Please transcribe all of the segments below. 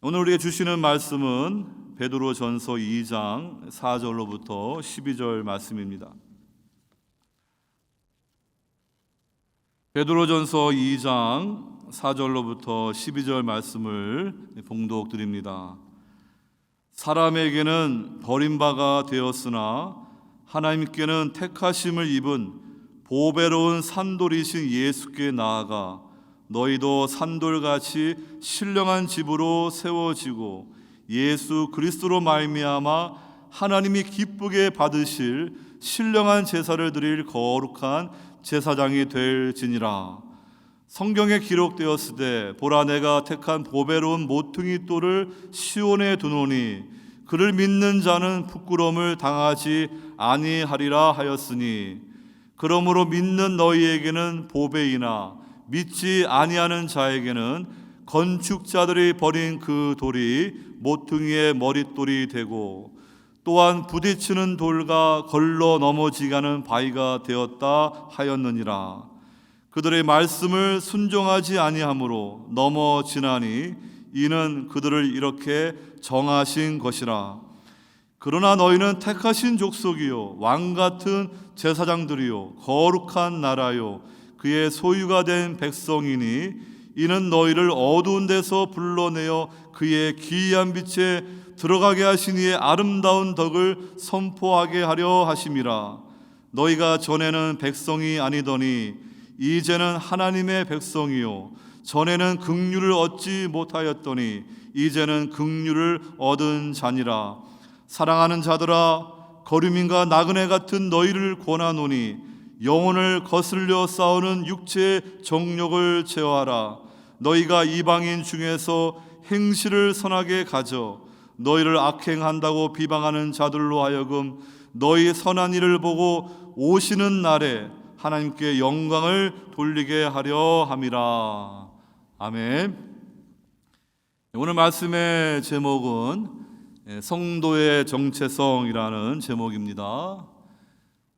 오늘 우리에게 주시는 말씀은 베드로전서 2장 4절로부터 12절 말씀입니다. 베드로전서 2장 4절로부터 12절 말씀을 봉독드립니다. 사람에게는 버림바가 되었으나 하나님께는 택하심을 입은 보배로운 산돌이신 예수께 나아가 너희도 산돌같이 신령한 집으로 세워지고 예수 그리스도로 말미암아 하나님이 기쁘게 받으실 신령한 제사를 드릴 거룩한 제사장이 될지니라. 성경에 기록되었으되 보라 내가 택한 보배로운 모퉁이 돌을 시온에 두노니 그를 믿는 자는 부끄러움을 당하지 아니하리라 하였으니 그러므로 믿는 너희에게는 보배이나 믿지 아니하는 자에게는 건축자들이 버린 그 돌이 모퉁이의 머릿돌이 되고 또한 부딪히는 돌과 걸러 넘어지게 하는 바위가 되었다 하였느니라. 그들의 말씀을 순종하지 아니하므로 넘어지나니 이는 그들을 이렇게 정하신 것이라. 그러나 너희는 택하신 족속이요 왕같은 제사장들이요 거룩한 나라요 그의 소유가 된 백성이니 이는 너희를 어두운 데서 불러내어 그의 기이한 빛에 들어가게 하신 이의 아름다운 덕을 선포하게 하려 하심이라. 너희가 전에는 백성이 아니더니 이제는 하나님의 백성이요 전에는 긍휼을 얻지 못하였더니 이제는 긍휼을 얻은 자니라. 사랑하는 자들아 거류민과 나그네 같은 너희를 권하노니 영혼을 거슬려 싸우는 육체의 정욕을 제어하라. 너희가 이방인 중에서 행실을 선하게 가져 너희를 악행한다고 비방하는 자들로 하여금 너희 선한 일을 보고 오시는 날에 하나님께 영광을 돌리게 하려 함이라. 아멘. 오늘 말씀의 제목은 성도의 정체성이라는 제목입니다.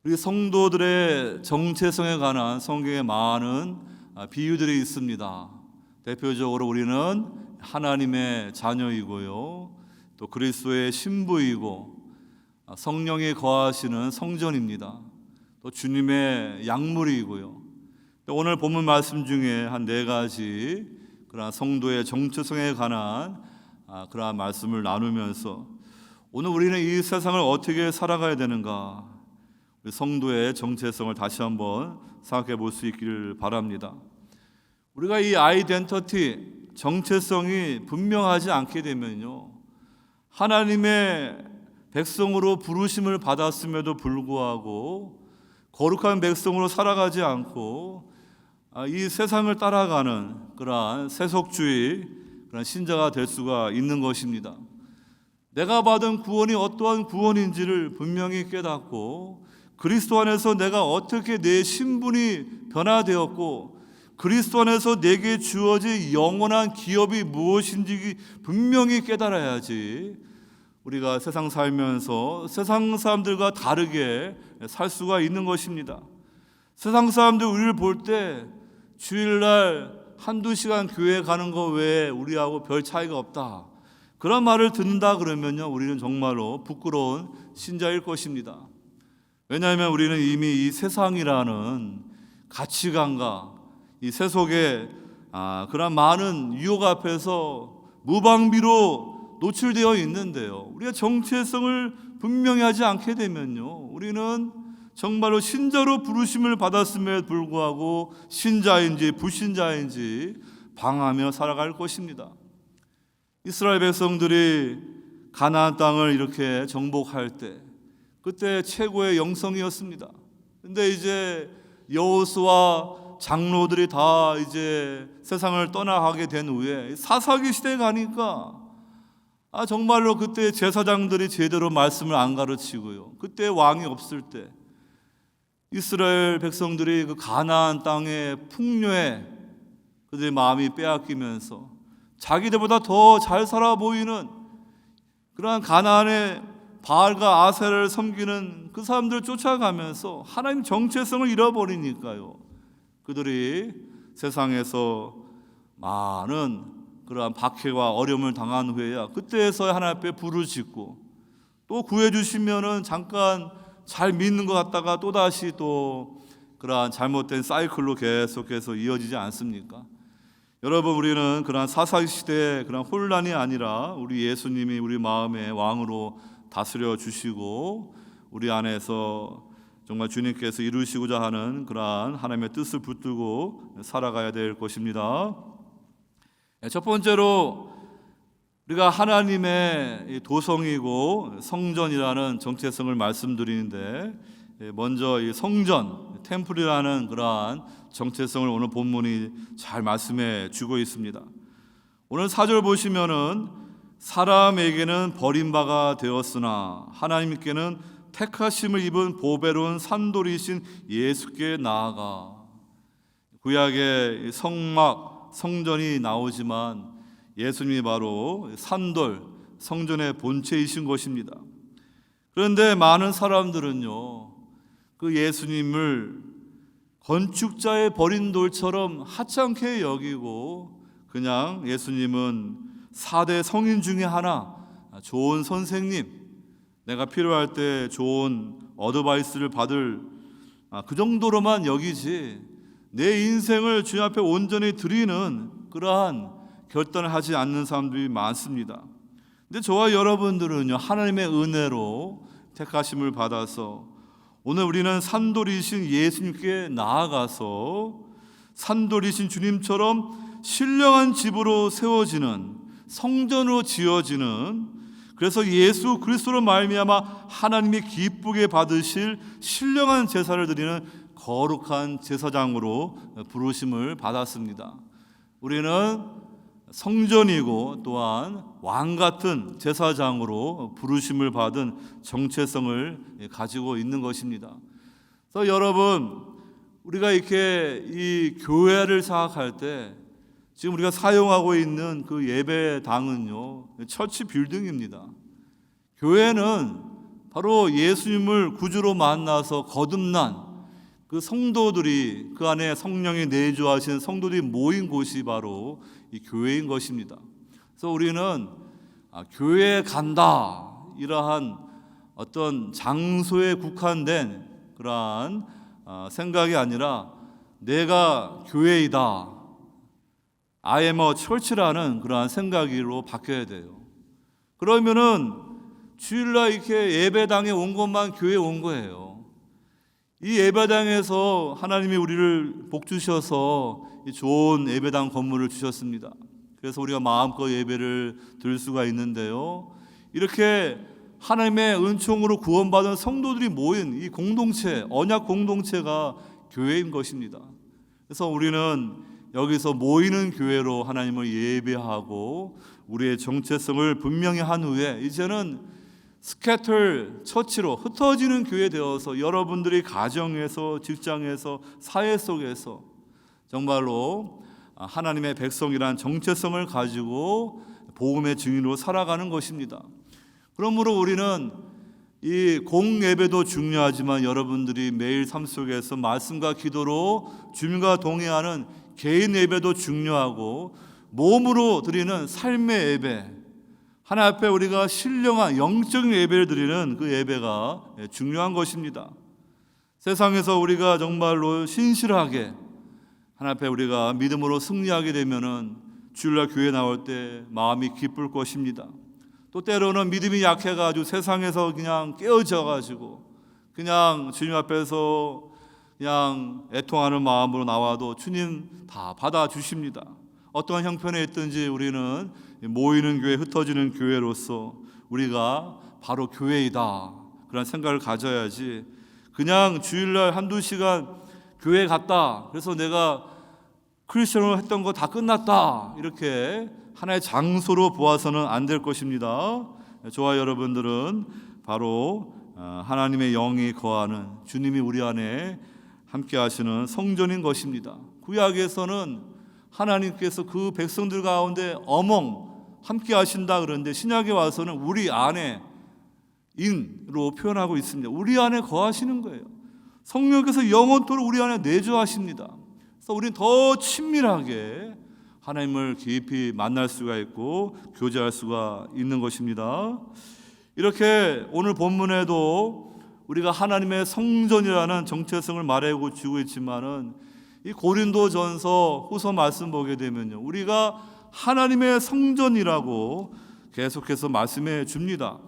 우리 성도들의 정체성에 관한 성경에 많은 비유들이 있습니다. 대표적으로 우리는 하나님의 자녀이고요, 또 그리스도의 신부이고 성령이 거하시는 성전입니다. 또 주님의 약물이고요. 또 오늘 본문 말씀 중에 한 4가지 그러한 성도의 정체성에 관한 그러한 말씀을 나누면서 오늘 우리는 이 세상을 어떻게 살아가야 되는가, 우리 성도의 정체성을 다시 한번 생각해 볼 수 있기를 바랍니다. 우리가 이 아이덴티티, 정체성이 분명하지 않게 되면요, 하나님의 백성으로 부르심을 받았음에도 불구하고 거룩한 백성으로 살아가지 않고 이 세상을 따라가는 그러한 세속주의, 그런 신자가 될 수가 있는 것입니다. 내가 받은 구원이 어떠한 구원인지를 분명히 깨닫고 그리스도 안에서 내가 어떻게 내 신분이 변화되었고 그리스도 안에서 내게 주어질 영원한 기업이 무엇인지 분명히 깨달아야지 우리가 세상 살면서 세상 사람들과 다르게 살 수가 있는 것입니다. 세상 사람들 우리를 볼 때 주일날 한두 시간 교회 가는 거 외에 우리하고 별 차이가 없다, 그런 말을 듣는다 그러면요, 우리는 정말로 부끄러운 신자일 것입니다. 왜냐하면 우리는 이미 이 세상이라는 가치관과 이 세속의 그런 많은 유혹 앞에서 무방비로 노출되어 있는데요, 우리가 정체성을 분명히 하지 않게 되면요, 우리는 정말로 신자로 부르심을 받았음에도 불구하고 신자인지 불신자인지 방황하며 살아갈 것입니다. 이스라엘 백성들이 가나안 땅을 이렇게 정복할 때 그때 최고의 영성이었습니다. 근데 이제 여호수아 장로들이 다 이제 세상을 떠나가게 된 후에 사사기 시대에 가니까 정말로 그때 제사장들이 제대로 말씀을 안 가르치고요, 그때 왕이 없을 때 이스라엘 백성들이 그 가나안 땅의 풍요에 그들의 마음이 빼앗기면서 자기들보다 더 잘 살아 보이는 그러한 가나안의 바알과 아세라를 섬기는 그 사람들을 쫓아가면서 하나님 정체성을 잃어버리니까요, 그들이 세상에서 많은 그러한 박해와 어려움을 당한 후에야 그때서야 하나님 앞에 부르짖고 또 구해주시면은 잠깐 잘 믿는 것 같다가 또다시 또 그러한 잘못된 사이클로 계속해서 이어지지 않습니까? 여러분, 우리는 그러한 사사시대의 그런 혼란이 아니라 우리 예수님이 우리 마음의 왕으로 다스려 주시고 우리 안에서 정말 주님께서 이루시고자 하는 그러한 하나님의 뜻을 붙들고 살아가야 될 것입니다. 첫 번째로 우리가 하나님의 도성이고 성전이라는 정체성을 말씀드리는데, 먼저 이 성전, 템플이라는 그러한 정체성을 오늘 본문이 잘 말씀해 주고 있습니다. 오늘 4절 보시면은 사람에게는 버림바가 되었으나 하나님께는 택하심을 입은 보배로운 산돌이신 예수께 나아가. 구약의 성막, 성전이 나오지만 예수님이 바로 산돌, 성전의 본체이신 것입니다. 그런데 많은 사람들은요, 그 예수님을 건축자의 버린 돌처럼 하찮게 여기고 그냥 예수님은 4대 성인 중에 하나, 좋은 선생님, 내가 필요할 때 좋은 어드바이스를 받을 그 정도로만 여기지 내 인생을 주님 앞에 온전히 드리는 그러한 결단을 하지 않는 사람들이 많습니다. 근데 저와 여러분들은요, 하나님의 은혜로 택하심을 받아서 오늘 우리는 산돌이신 예수님께 나아가서 산돌이신 주님처럼 신령한 집으로 세워지는, 성전으로 지어지는, 그래서 예수 그리스도로 말미암아 하나님이 기쁘게 받으실 신령한 제사를 드리는 거룩한 제사장으로 부르심을 받았습니다. 우리는 성전이고 또한 왕같은 제사장으로 부르심을 받은 정체성을 가지고 있는 것입니다. 그래서 여러분, 우리가 이렇게 이 교회를 생각할 때 지금 우리가 사용하고 있는 그 예배당은요, 처치 빌딩입니다. 교회는 바로 예수님을 구주로 만나서 거듭난 그 성도들이, 그 안에 성령이 내주하신 성도들이 모인 곳이 바로 이 교회인 것입니다. 그래서 우리는 교회에 간다, 이러한 어떤 장소에 국한된 그러한 생각이 아니라 내가 교회이다, I am a church라는 그러한 생각으로 바뀌어야 돼요. 그러면은 주일날 이렇게 예배당에 온 것만 교회에 온 거예요. 이 예배당에서 하나님이 우리를 복 주셔서 좋은 예배당 건물을 주셨습니다. 그래서 우리가 마음껏 예배를 드릴 수가 있는데요, 이렇게 하나님의 은총으로 구원받은 성도들이 모인 이 공동체, 언약 공동체가 교회인 것입니다. 그래서 우리는 여기서 모이는 교회로 하나님을 예배하고 우리의 정체성을 분명히 한 후에 이제는 스캐터 처치로 흩어지는 교회 되어서 여러분들이 가정에서, 직장에서, 사회 속에서 정말로 하나님의 백성이란 정체성을 가지고 복음의 증인으로 살아가는 것입니다. 그러므로 우리는 이 공예배도 중요하지만 여러분들이 매일 삶 속에서 말씀과 기도로 주님과 동행하는 개인 예배도 중요하고, 몸으로 드리는 삶의 예배, 하나님 앞에 우리가 신령한 영적인 예배를 드리는 그 예배가 중요한 것입니다. 세상에서 우리가 정말로 신실하게 하나님 앞에 우리가 믿음으로 승리하게 되면은 주일날 교회 나올 때 마음이 기쁠 것입니다. 또 때로는 믿음이 약해가지고 세상에서 그냥 깨어져가지고 그냥 주님 앞에서 그냥 애통하는 마음으로 나와도 주님 다 받아주십니다. 어떠한 형편에 있든지 우리는 모이는 교회, 흩어지는 교회로서 우리가 바로 교회이다, 그런 생각을 가져야지 그냥 주일날 한두 시간 교회 갔다, 그래서 내가 크리스천으로 했던 거 다 끝났다, 이렇게 하나의 장소로 보아서는 안 될 것입니다. 저와 여러분들은 바로 하나님의 영이 거하는, 주님이 우리 안에 함께 하시는 성전인 것입니다. 구약에서는 하나님께서 그 백성들 가운데 어멍 함께 하신다 그러는데, 신약에 와서는 우리 안에 인으로 표현하고 있습니다. 우리 안에 거하시는 거예요. 성령께서 영원토록 우리 안에 내주하십니다. 그래서 우리는 더 친밀하게 하나님을 깊이 만날 수가 있고 교제할 수가 있는 것입니다. 이렇게 오늘 본문에도 우리가 하나님의 성전이라는 정체성을 말하고 주고 있지만은 이 고린도전서 후서 말씀 보게 되면요, 우리가 하나님의 성전이라고 계속해서 말씀해 줍니다.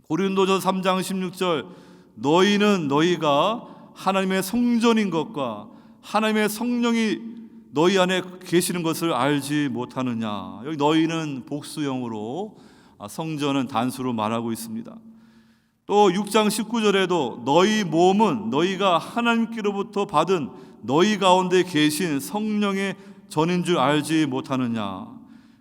고린도전 3장 16절, 너희는 너희가 하나님의 성전인 것과 하나님의 성령이 너희 안에 계시는 것을 알지 못하느냐. 여기 너희는 복수형으로, 성전은 단수로 말하고 있습니다. 또 6장 19절에도 너희 몸은 너희가 하나님께로부터 받은 너희 가운데 계신 성령의 전인 줄 알지 못하느냐.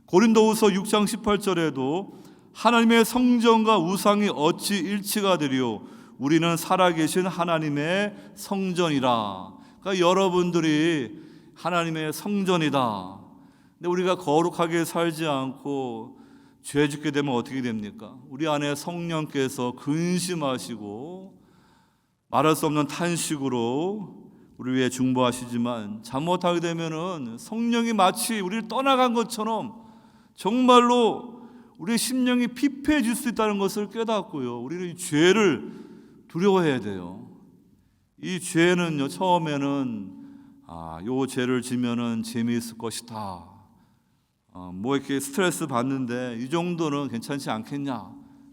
고린도후서 6장 18절에도 하나님의 성전과 우상이 어찌 일치가 되리요 우리는 살아계신 하나님의 성전이라. 그러니까 여러분들이 하나님의 성전이다. 근데 우리가 거룩하게 살지 않고 죄 짓게 되면 어떻게 됩니까? 우리 안에 성령께서 근심하시고 말할 수 없는 탄식으로 우리 위해 중보하시지만, 잘못하게 되면은 성령이 마치 우리를 떠나간 것처럼 정말로 우리의 심령이 피폐해질 수 있다는 것을 깨닫고요, 우리는 이 죄를 두려워해야 돼요. 이 죄는요, 처음에는 요 죄를 지면은 재미있을 것이다. 뭐 이렇게 스트레스 받는데 이 정도는 괜찮지 않겠냐.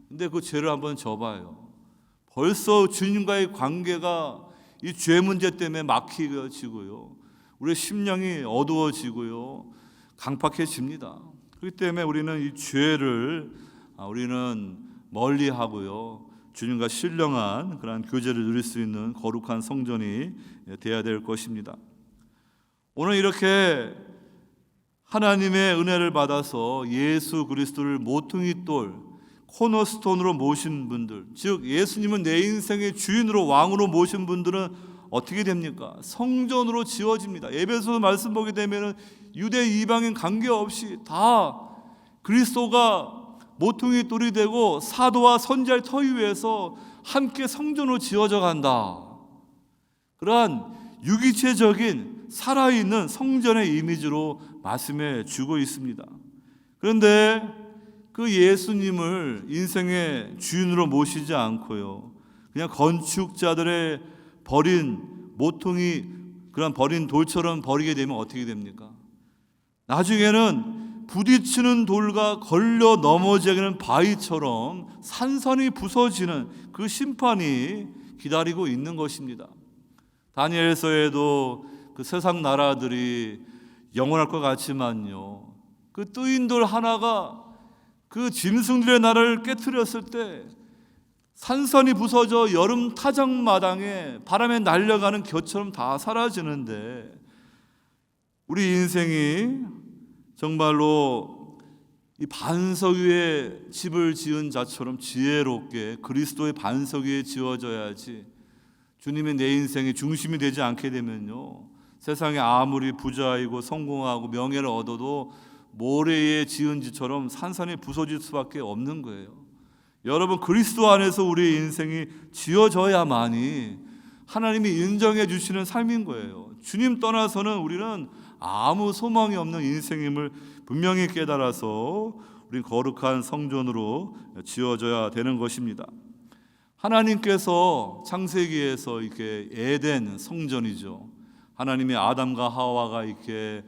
근데 그 죄를 한번 져봐요. 벌써 주님과의 관계가 이 죄 문제 때문에 막히고요, 우리의 심령이 어두워지고요, 강팍해집니다. 그렇기 때문에 우리는 이 죄를 우리는 멀리하고요, 주님과 신령한 그러한 교제를 누릴 수 있는 거룩한 성전이 되어야 될 것입니다. 오늘 이렇게 하나님의 은혜를 받아서 예수 그리스도를 모퉁이 돌, 코너스톤으로 모신 분들, 즉 예수님은 내 인생의 주인으로 왕으로 모신 분들은 어떻게 됩니까? 성전으로 지어집니다. 에베소서 말씀 보게 되면 유대 이방인 관계없이 다 그리스도가 모퉁이 돌이 되고 사도와 선지자의 터 위에서 함께 성전으로 지어져 간다. 그러한 유기체적인 살아있는 성전의 이미지로 말씀해 주고 있습니다. 그런데 그 예수님을 인생의 주인으로 모시지 않고요, 그냥 건축자들의 버린 모퉁이, 그런 버린 돌처럼 버리게 되면 어떻게 됩니까? 나중에는 부딪히는 돌과 걸려 넘어지는 바위처럼 산산이 부서지는 그 심판이 기다리고 있는 것입니다. 다니엘서에도 그 세상 나라들이 영원할 것 같지만요, 그 뜨인 돌 하나가 그 짐승들의 나라를 깨트렸을 때 산산이 부서져 여름 타작마당에 바람에 날려가는 겨처럼 다 사라지는데, 우리 인생이 정말로 이 반석 위에 집을 지은 자처럼 지혜롭게 그리스도의 반석 위에 지어져야지, 주님이 내 인생의 중심이 되지 않게 되면요, 세상에 아무리 부자이고 성공하고 명예를 얻어도 모래에 지은 집처럼 산산이 부서질 수밖에 없는 거예요. 여러분, 그리스도 안에서 우리의 인생이 지어져야만이 하나님이 인정해 주시는 삶인 거예요. 주님 떠나서는 우리는 아무 소망이 없는 인생임을 분명히 깨달아서 우리는 거룩한 성전으로 지어져야 되는 것입니다. 하나님께서 창세기에서 이렇게 에덴 성전이죠, 하나님이 아담과 하와가 이렇게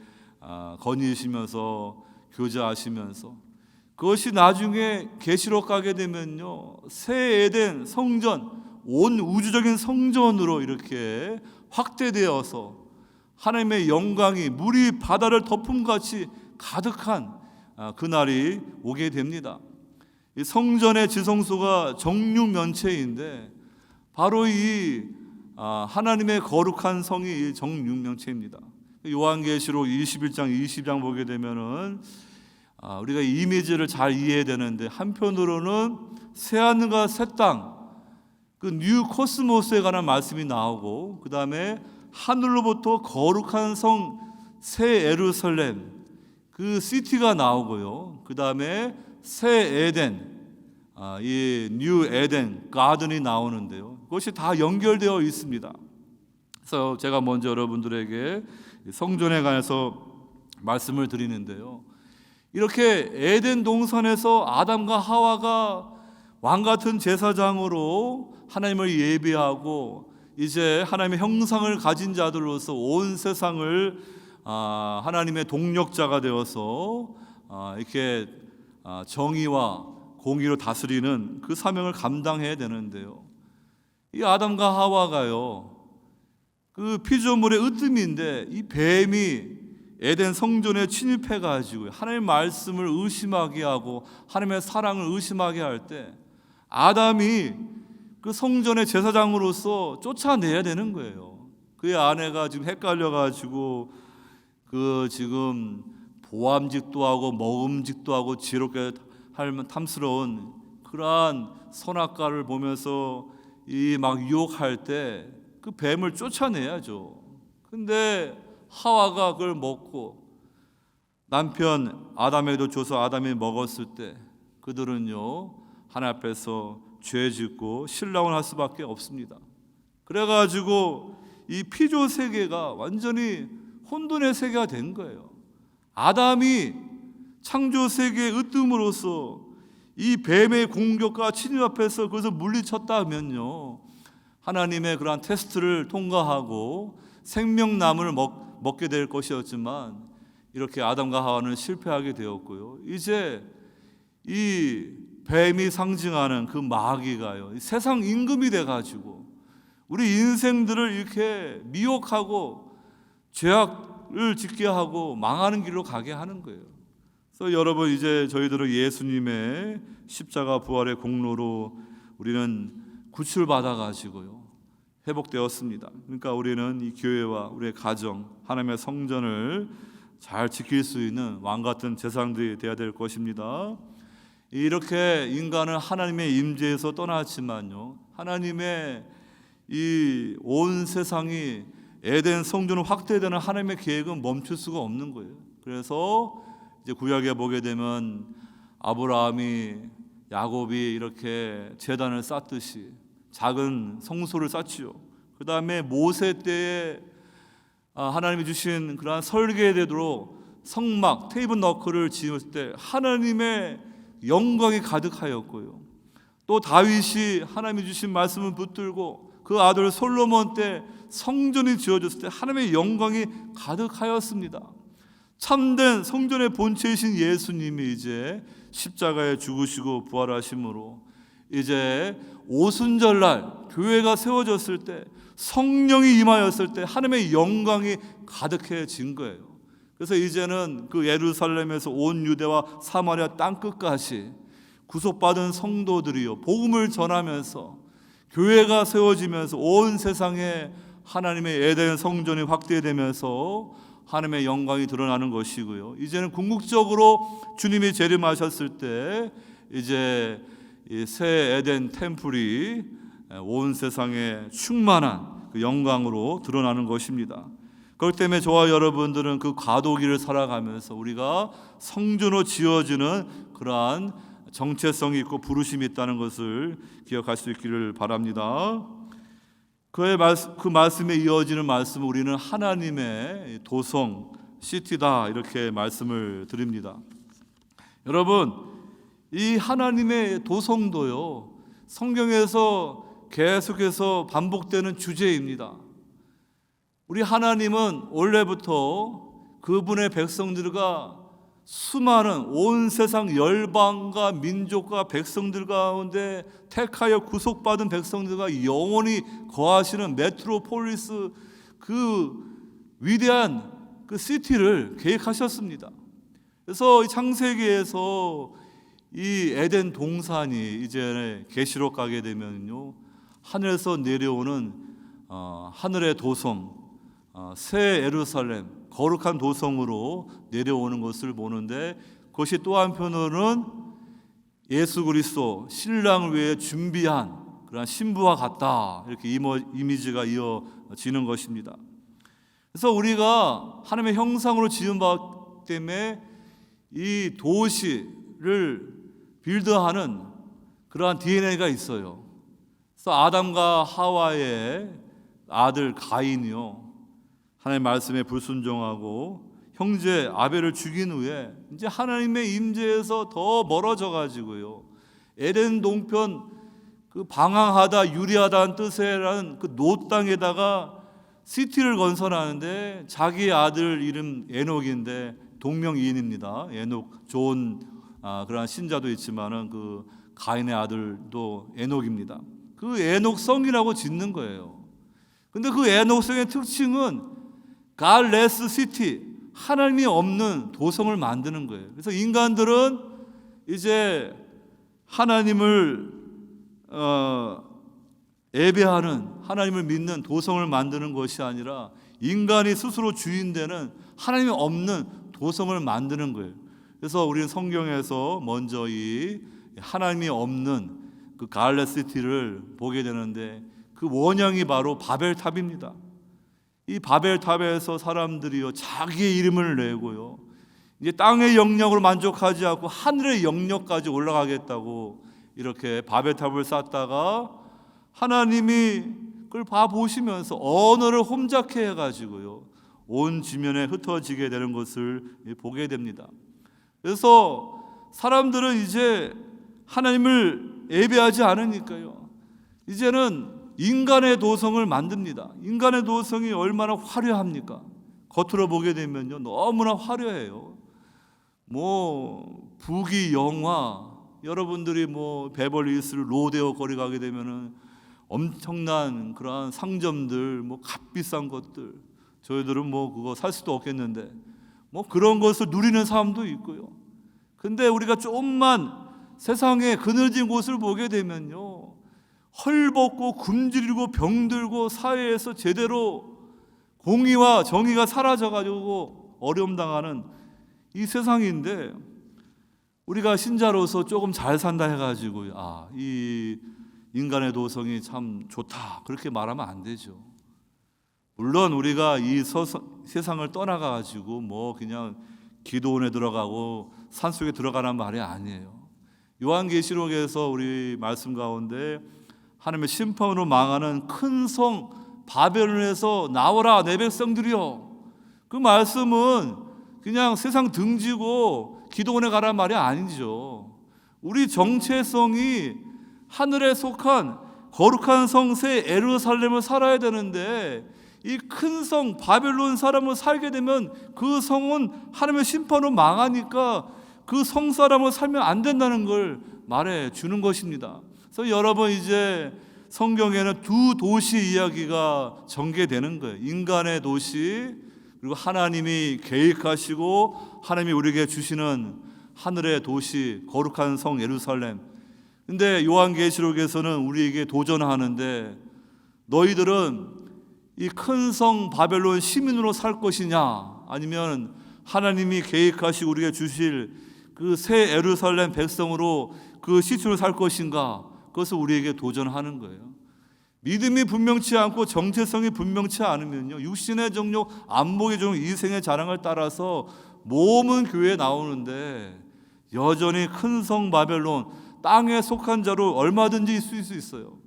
거니시면서 교제하시면서, 그것이 나중에 계시록 가게 되면요, 새 에덴 성전, 온 우주적인 성전으로 이렇게 확대되어서 하나님의 영광이 물이 바다를 덮음같이 가득한 그날이 오게 됩니다. 이 성전의 지성소가 정육면체인데 바로 이 하나님의 거룩한 성이 이 정육면체입니다. 요한계시록 21장 20장 보게 되면은 우리가 이미지를 잘 이해해야 되는데, 한편으로는 새하늘과 새 땅, 그 뉴 코스모스에 관한 말씀이 나오고, 그 다음에 하늘로부터 거룩한 성 새 예루살렘, 그 시티가 나오고요, 그 다음에 새 에덴, 이 뉴 에덴 가든이 나오는데요, 그것이 다 연결되어 있습니다. 그래서 제가 먼저 여러분들에게 성전에 관해서 말씀을 드리는데요. 이렇게 에덴 동산에서 아담과 하와가 왕 같은 제사장으로 하나님을 예비하고 이제 하나님의 형상을 가진 자들로서 온 세상을 하나님의 동력자가 되어서 이렇게 정의와 공의로 다스리는 그 사명을 감당해야 되는데요. 이 아담과 하와가요, 그 피조물의 으뜸인데 이 뱀이 에덴 성전에 침입해 가지고 하나님의 말씀을 의심하게 하고 하나님의 사랑을 의심하게 할 때 아담이 그 성전의 제사장으로서 쫓아내야 되는 거예요. 그의 아내가 지금 헷갈려 가지고 그 지금 보암직도 하고 먹음직도 하고 지혜롭게 할 탐스러운 그러한 선악과를 보면서 이 막 유혹할 때 그 뱀을 쫓아내야죠. 근데 하와가 그걸 먹고 남편 아담에도 줘서 아담이 먹었을 때 그들은요 하나님 앞에서 죄 짓고 신랑을 할 수밖에 없습니다. 그래가지고 이 피조 세계가 완전히 혼돈의 세계가 된 거예요. 아담이 창조 세계의 으뜸으로서 이 뱀의 공격과 침입 앞에서 그것을 물리쳤다 하면요 하나님의 그러한 테스트를 통과하고 생명나무를 먹게 될 것이었지만 이렇게 아담과 하와는 실패하게 되었고요. 이제 이 뱀이 상징하는 그 마귀가요 세상 임금이 돼가지고 우리 인생들을 이렇게 미혹하고 죄악을 짓게 하고 망하는 길로 가게 하는 거예요. 그래서 여러분 이제 저희들은 예수님의 십자가 부활의 공로로 우리는 구출받아 가지고요 회복되었습니다. 그러니까 우리는 이 교회와 우리의 가정, 하나님의 성전을 잘 지킬 수 있는 왕 같은 제사장들이 되어야 될 것입니다. 이렇게 인간은 하나님의 임재에서 떠났지만요 하나님의 이 온 세상이 에덴 성전으로 확대되는 하나님의 계획은 멈출 수가 없는 거예요. 그래서 이제 구약에 보게 되면 아브라함이 야곱이 이렇게 제단을 쌓듯이 작은 성소를 쌓지요. 그 다음에 모세 때에 하나님이 주신 그러한 설계대로 성막 테이블너클을 지을 때 하나님의 영광이 가득하였고요. 또 다윗이 하나님이 주신 말씀을 붙들고 그 아들 솔로몬 때 성전이 지어졌을 때 하나님의 영광이 가득하였습니다. 참된 성전의 본체이신 예수님이 이제 십자가에 죽으시고 부활하심으로 이제 오순절날 교회가 세워졌을 때 성령이 임하였을 때 하나님의 영광이 가득해진 거예요. 그래서 이제는 그 예루살렘에서 온 유대와 사마리아 땅끝까지 구속받은 성도들이요 복음을 전하면서 교회가 세워지면서 온 세상에 하나님의 에덴 성전이 확대되면서 하나님의 영광이 드러나는 것이고요. 이제는 궁극적으로 주님이 재림하셨을 때 이제 이 새 에덴 템플이 온 세상에 충만한 그 영광으로 드러나는 것입니다. 그렇기 때문에 저와 여러분들은 그 과도기를 살아가면서 우리가 성전으로 지어지는 그러한 정체성이 있고 부르심이 있다는 것을 기억할 수 있기를 바랍니다. 그 말씀에 이어지는 말씀은 우리는 하나님의 도성 시티다 이렇게 말씀을 드립니다. 여러분 이 하나님의 도성도요 성경에서 계속해서 반복되는 주제입니다. 우리 하나님은 원래부터 그분의 백성들과 수많은 온 세상 열방과 민족과 백성들 가운데 택하여 구속받은 백성들과 영원히 거하시는 메트로폴리스 그 위대한 그 시티를 계획하셨습니다. 그래서 창세기에서 이 에덴 동산이 이제 계시록 가게 되면요 하늘에서 내려오는 하늘의 도성 새 예루살렘 거룩한 도성으로 내려오는 것을 보는데 그것이 또 한편으로는 예수 그리스도 신랑을 위해 준비한 그런 신부와 같다 이렇게 이미지가 이어지는 것입니다. 그래서 우리가 하나님의 형상으로 지은 바 때문에 이 도시를 빌드하는 그러한 DNA가 있어요. 그래서 아담과 하와의 아들 가인이요 하나님의 말씀에 불순종하고 형제 아벨을 죽인 후에 이제 하나님의 임재에서 더 멀어져 가지고요. 에덴 동편 그 방황하다 유리하다는 뜻이라는 그 노 땅에다가 시티를 건설하는데 자기 아들 이름 에녹인데 동명이인입니다. 에녹 좋은 그러한 신자도 있지만은 그 가인의 아들도 에녹입니다. 그 에녹성이라고 짓는 거예요. 근데 그 에녹성의 특징은 갈레스 시티, 하나님이 없는 도성을 만드는 거예요. 그래서 인간들은 이제 하나님을 예배하는, 하나님을 믿는 도성을 만드는 것이 아니라 인간이 스스로 주인되는 하나님이 없는 도성을 만드는 거예요. 그래서 우리는 성경에서 먼저 이 하나님이 없는 그 갈레시티를 보게 되는데 그 원형이 바로 바벨탑입니다. 이 바벨탑에서 사람들이요 자기의 이름을 내고요 이제 땅의 영역으로 만족하지 않고 하늘의 영역까지 올라가겠다고 이렇게 바벨탑을 쌓다가 하나님이 그걸 봐보시면서 언어를 혼잡케 해가지고요 온 지면에 흩어지게 되는 것을 보게 됩니다. 그래서 사람들은 이제 하나님을 예배하지 않으니까요 이제는 인간의 도성을 만듭니다. 인간의 도성이 얼마나 화려합니까? 겉으로 보게 되면요 너무나 화려해요. 뭐 부귀 영화, 여러분들이 뭐 베벌리힐스 로데오 거리 가게 되면은 엄청난 그러한 상점들, 뭐 값비싼 것들, 저희들은 뭐 그거 살 수도 없겠는데 뭐 그런 것을 누리는 사람도 있고요. 근데 우리가 조금만 세상의 그늘진 곳을 보게 되면요 헐벗고 굶주리고 병들고 사회에서 제대로 공의와 정의가 사라져가지고 어려움 당하는 이 세상인데 우리가 신자로서 조금 잘 산다 해가지고 이 인간의 도성이 참 좋다 그렇게 말하면 안 되죠. 물론 우리가 이 세상을 떠나가지고 뭐 그냥 기도원에 들어가고 산속에 들어가는 말이 아니에요. 요한계시록에서 우리 말씀 가운데 하나님의 심판으로 망하는 큰 성 바벨론에서 나오라 내 백성들이여, 그 말씀은 그냥 세상 등지고 기도원에 가라는 말이 아니죠. 우리 정체성이 하늘에 속한 거룩한 성세 예루살렘을 살아야 되는데 이 큰 성 바벨론 사람을 살게 되면 그 성은 하나님의 심판으로 망하니까 그 성 사람을 살면 안 된다는 걸 말해 주는 것입니다. 그래서 여러분 이제 성경에는 두 도시 이야기가 전개되는 거예요. 인간의 도시 그리고 하나님이 계획하시고 하나님이 우리에게 주시는 하늘의 도시 거룩한 성 예루살렘. 근데 요한계시록에서는 우리에게 도전하는데 너희들은 이 큰 성 바벨론 시민으로 살 것이냐 아니면 하나님이 계획하시고 우리에게 주실 그 새 예루살렘 백성으로 그 시초로 살 것인가, 그것을 우리에게 도전하는 거예요. 믿음이 분명치 않고 정체성이 분명치 않으면요 육신의 정욕, 안목의 정욕, 이생의 자랑을 따라서 몸은 교회에 나오는데 여전히 큰 성 바벨론 땅에 속한 자로 얼마든지 있을 수 있어요.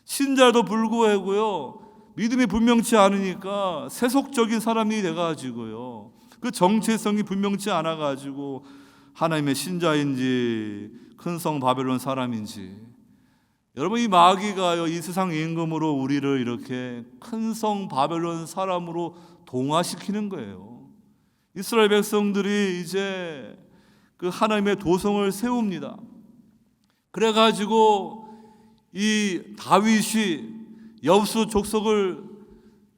신자도 불구하고요 믿음이 분명치 않으니까 세속적인 사람이 돼가지고요 그 정체성이 분명치 않아가지고 하나님의 신자인지 큰 성 바벨론 사람인지, 여러분 이 마귀가요 이 세상 임금으로 우리를 이렇게 큰 성 바벨론 사람으로 동화시키는 거예요. 이스라엘 백성들이 이제 그 하나님의 도성을 세웁니다. 그래가지고 이 다윗이 여부수 족속을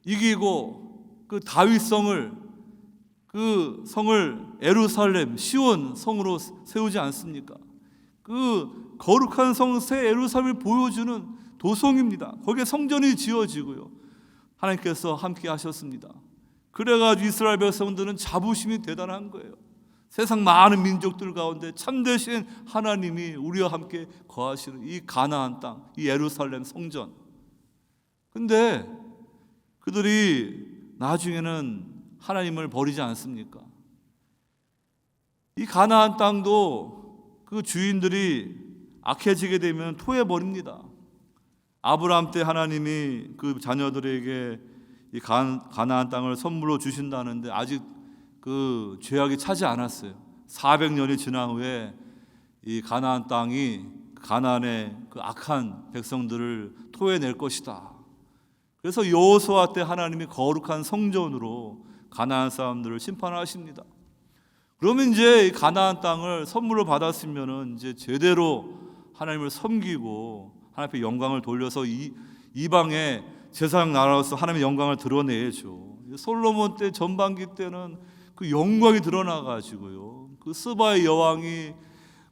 이기고 그 다윗성을 그 성을 예루살렘 시온 성으로 세우지 않습니까? 그 거룩한 성 새 예루살렘을 보여주는 도성입니다. 거기에 성전이 지어지고요 하나님께서 함께 하셨습니다. 그래가지고 이스라엘 백성들은 자부심이 대단한 거예요. 세상 많은 민족들 가운데 참되신 하나님이 우리와 함께 거하시는 이 가나안 땅, 이 예루살렘 성전. 근데 그들이 나중에는 하나님을 버리지 않습니까? 이 가나안 땅도 그 주인들이 악해지게 되면 토해버립니다. 아브라함 때 하나님이 그 자녀들에게 이 가나안 땅을 선물로 주신다는데 아직 그 죄악이 차지 않았어요. 400년이 지난 후에 이 가나안 땅이 가나안의 그 악한 백성들을 토해낼 것이다. 그래서 여호수아 때 하나님이 거룩한 성전으로 가나안 사람들을 심판하십니다. 그러면 이제 이 가나안 땅을 선물로 받았으면은 이제 제대로 하나님을 섬기고 하나님 앞에 영광을 돌려서 이방의 제사장 나라로서 하나님의 영광을 드러내야죠. 솔로몬 때 전반기 때는 그 영광이 드러나 가지고요. 그 스바의 여왕이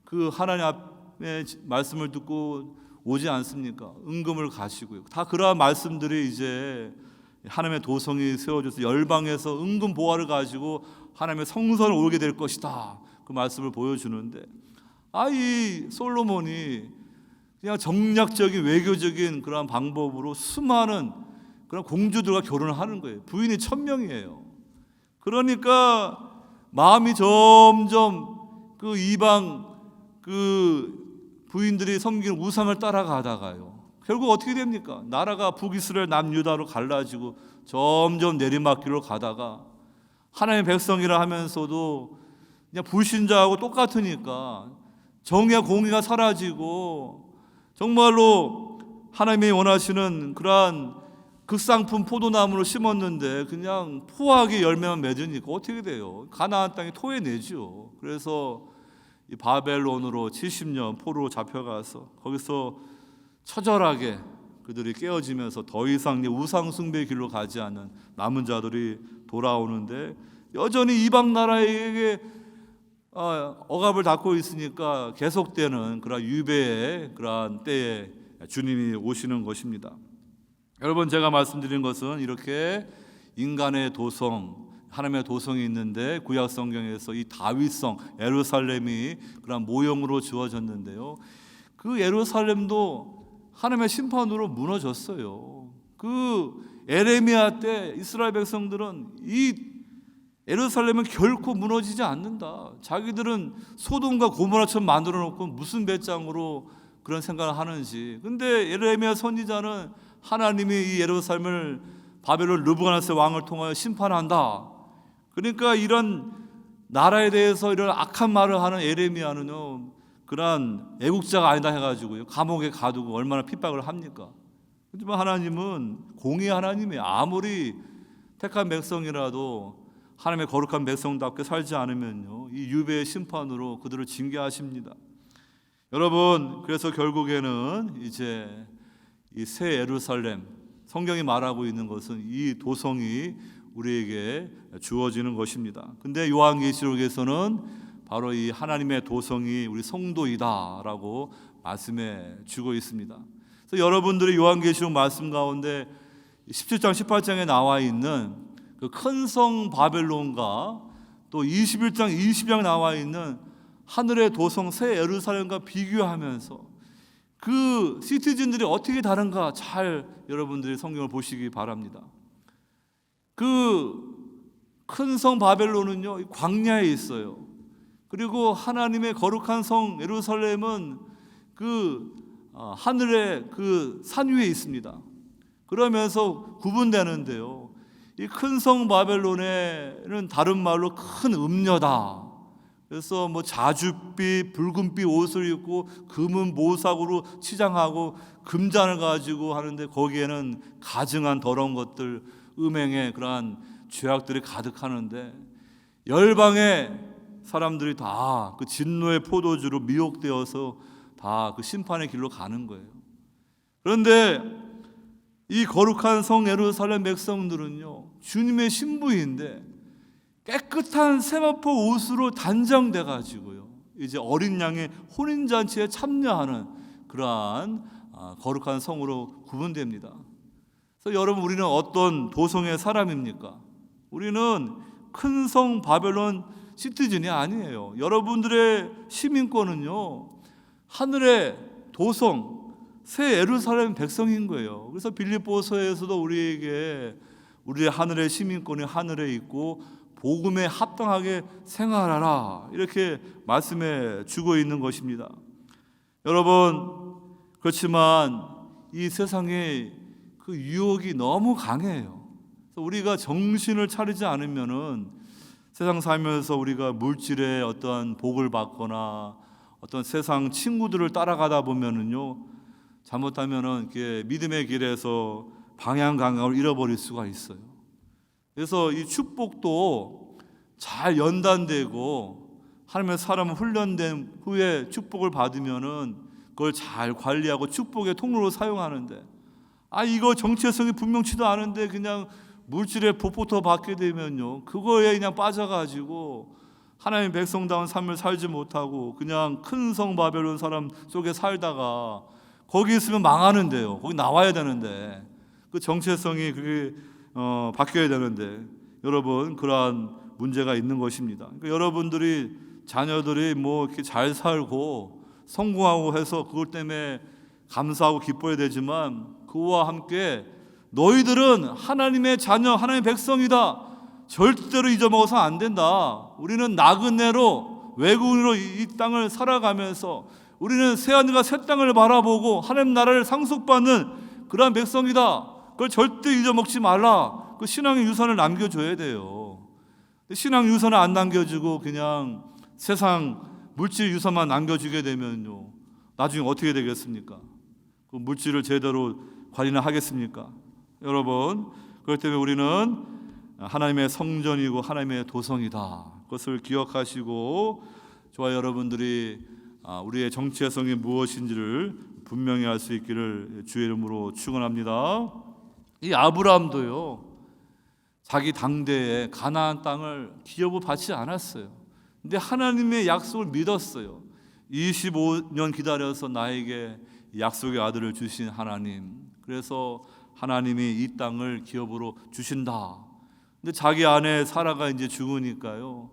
그 하나님 앞에 말씀을 듣고 오지 않습니까? 은금을 가시고요. 다 그러한 말씀들이 이제 하나님의 도성이 세워져서 열방에서 은금 보화를 가지고 하나님의 성전을 오게 될 것이다. 그 말씀을 보여주는데 이 솔로몬이 그냥 정략적인 외교적인 그런 방법으로 수많은 그런 공주들과 결혼을 하는 거예요. 부인이 1000명이에요. 그러니까 마음이 점점 그 이방 그 부인들이 섬기는 우상을 따라가다가요. 결국 어떻게 됩니까? 나라가 북이스라엘 남유다로 갈라지고 점점 내리막길로 가다가 하나님의 백성이라 하면서도 그냥 불신자하고 똑같으니까 정의와 공의가 사라지고 정말로 하나님이 원하시는 그러한 극상품 포도나무를 심었는데 그냥 포악의 열매만 맺으니까 어떻게 돼요? 가나안 땅이 토해내죠. 그래서 이 바벨론으로 70년 포로로 잡혀가서 거기서 처절하게 그들이 깨어지면서 더 이상 우상 숭배의 길로 가지 않는 남은 자들이 돌아오는데 여전히 이방 나라에게 억압을 받고 있으니까 계속되는 그런 유배의 그러한 때에 주님이 오시는 것입니다. 여러분, 제가 말씀드린 것은 이렇게 인간의 도성, 하나님의 도성이 있는데 구약 성경에서 이 다윗성 예루살렘이 그런 모형으로 지어졌는데요. 그 예루살렘도 하나님의 심판으로 무너졌어요. 그 에레미야 때 이스라엘 백성들은 이 예루살렘은 결코 무너지지 않는다. 자기들은 소돔과 고모라처럼 만들어 놓고 무슨 배짱으로 그런 생각을 하는지. 근데 에레미야 선지자는 하나님이 이 예루살렘을 바벨론 르브가나스 왕을 통하여 심판한다. 그러니까 이런 나라에 대해서 이런 악한 말을 하는 에레미야는요, 그런 애국자가 아니다 해가지고요 감옥에 가두고 얼마나 핍박을 합니까? 하지만 하나님은 공의 하나님이 아무리 택한 백성이라도 하나님의 거룩한 백성답게 살지 않으면요 이 유배의 심판으로 그들을 징계하십니다. 여러분, 그래서 결국에는 이제 이 새 예루살렘, 성경이 말하고 있는 것은 이 도성이 우리에게 주어지는 것입니다. 근데 요한계시록에서는 바로 이 하나님의 도성이 우리 성도이다라고 말씀해 주고 있습니다. 그래서 여러분들이 요한계시록 말씀 가운데 17장 18장에 나와 있는 그 큰 성 바벨론과 또 21장 20장 나와 있는 하늘의 도성 새 예루살렘과 비교하면서 그 시티즌들이 어떻게 다른가 잘 여러분들이 성경을 보시기 바랍니다. 그 큰 성 바벨론은요 광야에 있어요. 그리고 하나님의 거룩한 성 예루살렘은 그 하늘의 그 산 위에 있습니다. 그러면서 구분되는데요, 이 큰 성 바벨론에는 다른 말로 큰 음녀다. 그래서 뭐 자줏빛, 붉은빛 옷을 입고 금은 모삭으로 치장하고 금잔을 가지고 하는데 거기에는 가증한 더러운 것들, 음행의 그러한 죄악들이 가득하는데 열방의 사람들이 다 그 진노의 포도주로 미혹되어서 다 그 심판의 길로 가는 거예요. 그런데 이 거룩한 성 예루살렘 백성들은요 주님의 신부인데 깨끗한 세마포 옷으로 단장돼 가지고요 이제 어린 양의 혼인잔치에 참여하는 그러한 거룩한 성으로 구분됩니다. 그래서 여러분, 우리는 어떤 도성의 사람입니까? 우리는 큰 성 바벨론 시티즌이 아니에요. 여러분들의 시민권은요 하늘의 도성 새 예루살렘 백성인 거예요. 그래서 빌립보서에서도 우리에게 우리의 하늘의 시민권이 하늘에 있고 복음에 합당하게 생활하라 이렇게 말씀해 주고 있는 것입니다. 여러분, 그렇지만 이 세상에 그 유혹이 너무 강해요. 그래서 우리가 정신을 차리지 않으면은 세상 살면서 우리가 물질의 어떤 복을 받거나 어떤 세상 친구들을 따라가다 보면은요, 잘못하면은 이렇게 믿음의 길에서 방향 감각을 잃어버릴 수가 있어요. 그래서 이 축복도 잘 연단되고 하나님의 사람은 훈련된 후에 축복을 받으면은 그걸 잘 관리하고 축복의 통로로 사용하는데, 이거 정체성이 분명치도 않은데 그냥 물질의 복부터 받게 되면요, 그거에 그냥 빠져가지고 하나님 백성다운 삶을 살지 못하고 그냥 큰 성 바벨론 사람 속에 살다가 거기 있으면 망하는데요. 거기 나와야 되는데 그 정체성이 그게 바뀌어야 되는데, 여러분, 그러한 문제가 있는 것입니다. 그러니까 여러분들이 자녀들이 뭐 이렇게 잘 살고 성공하고 해서 그것 때문에 감사하고 기뻐야 되지만, 그와 함께 너희들은 하나님의 자녀, 하나님의 백성이다, 절대로 잊어먹어서 안 된다. 우리는 나그네로, 외국인으로 이 땅을 살아가면서 우리는 새하늘과 새 땅을 바라보고 하나님 나라를 상속받는 그러한 백성이다. 그걸 절대 잊어먹지 말라. 그 신앙의 유산을 남겨줘야 돼요. 신앙 유산을 안 남겨주고 그냥 세상 물질 유산만 남겨주게 되면요, 나중에 어떻게 되겠습니까? 그 물질을 제대로 관리나 하겠습니까? 여러분, 그렇기 때문에 우리는 하나님의 성전이고 하나님의 도성이다. 그것을 기억하시고 저와 여러분들이 우리의 정체성이 무엇인지를 분명히 알 수 있기를 주의 이름으로 축원합니다. 이 아브라함도요, 자기 당대에 가나안 땅을 기업으로 받지 않았어요. 근데 하나님의 약속을 믿었어요. 25년 기다려서 나에게 약속의 아들을 주신 하나님, 그래서 하나님이 이 땅을 기업으로 주신다. 근데 자기 아내 사라가 이제 죽으니까요,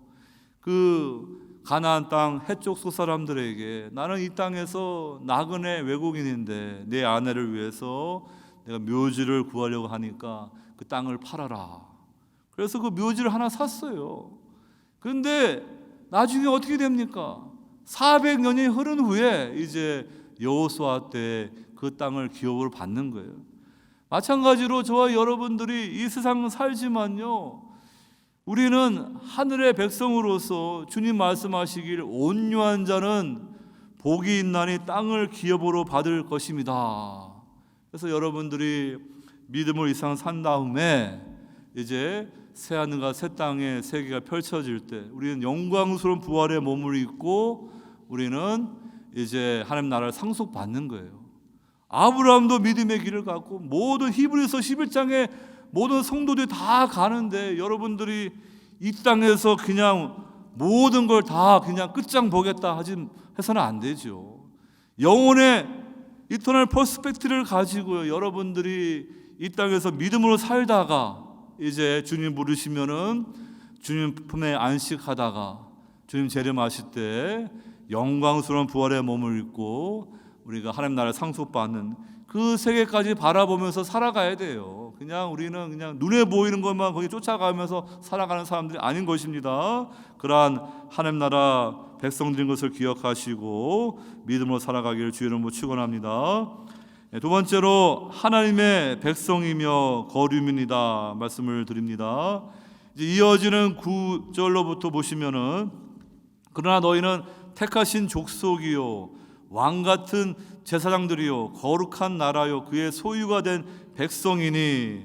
그 가나안 땅 해쪽 속 사람들에게 나는 이 땅에서 나그네 외국인인데 내 아내를 위해서 내가 묘지를 구하려고 하니까 그 땅을 팔아라. 그래서 그 묘지를 하나 샀어요. 그런데 나중에 어떻게 됩니까? 400년이 흐른 후에 이제 여호수아 때 그 땅을 기업으로 받는 거예요. 마찬가지로 저와 여러분들이 이 세상 살지만요, 우리는 하늘의 백성으로서 주님 말씀하시길 온유한 자는 복이 있나니 땅을 기업으로 받을 것입니다. 그래서 여러분들이 믿음을 이상 산 다음에 이제 새하늘과 새 땅의 세계가 펼쳐질 때 우리는 영광스러운 부활의 몸을 입고 우리는 이제 하나님 나라를 상속받는 거예요. 아브라함도 믿음의 길을 갖고 모든 히브리서 11장에 모든 성도들이 다 가는데, 여러분들이 이 땅에서 그냥 모든 걸 다 그냥 끝장 보겠다 해서는 안 되죠. 영혼의 이터널 퍼스펙티브를 가지고요, 여러분들이 이 땅에서 믿음으로 살다가 이제 주님 부르시면은 주님 품에 안식하다가 주님 재림하실 때 영광스러운 부활의 몸을 입고 우리가 하나님 나라를 상속받는 그 세계까지 바라보면서 살아가야 돼요. 그냥 우리는 그냥 눈에 보이는 것만 거기 쫓아가면서 살아가는 사람들이 아닌 것입니다. 그러한 하나님 나라 백성들인 것을 기억하시고 믿음으로 살아가기를 주의 이름으로 축원합니다. 두 번째로 하나님의 백성이며 거류민이다 말씀을 드립니다. 이제 이어지는 9절로부터 보시면은, 그러나 너희는 택하신 족속이요 왕 같은 제사장들이요 거룩한 나라요 그의 소유가 된 백성이니,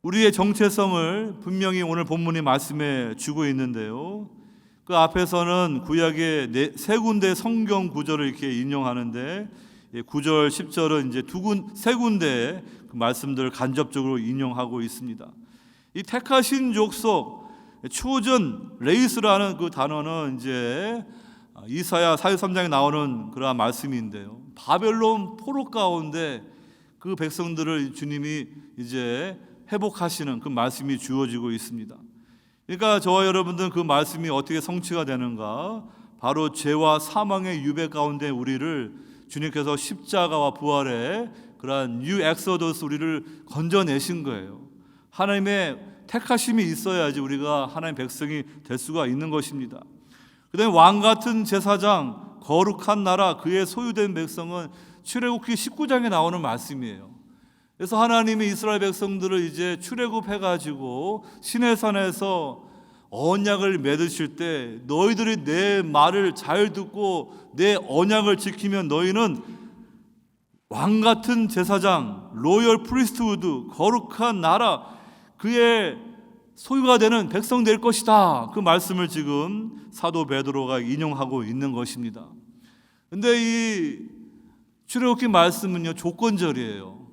우리의 정체성을 분명히 오늘 본문이 말씀해 주고 있는데요, 그 앞에서는 구약의 세 군데 성경 구절을 이렇게 인용하는데 9절, 10절은 이제 세 군데의 그 말씀들을 간접적으로 인용하고 있습니다. 이 택하신 족속, 초전 레이스라는 그 단어는 이제 이사야 43장에 나오는 그러한 말씀인데요, 바벨론 포로 가운데 그 백성들을 주님이 이제 회복하시는 그 말씀이 주어지고 있습니다. 그러니까 저와 여러분들은 그 말씀이 어떻게 성취가 되는가? 바로 죄와 사망의 유배 가운데 우리를 주님께서 십자가와 부활의 그러한 뉴 엑소더스 우리를 건져내신 거예요. 하나님의 택하심이 있어야지 우리가 하나님의 백성이 될 수가 있는 것입니다. 그 다음에 왕같은 제사장, 거룩한 나라, 그의 소유된 백성은 출애굽기 19장에 나오는 말씀이에요. 그래서 하나님이 이스라엘 백성들을 이제 출애굽해가지고 시내산에서 언약을 맺으실 때 너희들이 내 말을 잘 듣고 내 언약을 지키면 너희는 왕같은 제사장, 로열 프리스트후드, 거룩한 나라, 그의 소유가 되는 백성 될 것이다. 그 말씀을 지금 사도 베드로가 인용하고 있는 것입니다. 근데 이 출애굽기 말씀은요, 조건절이에요.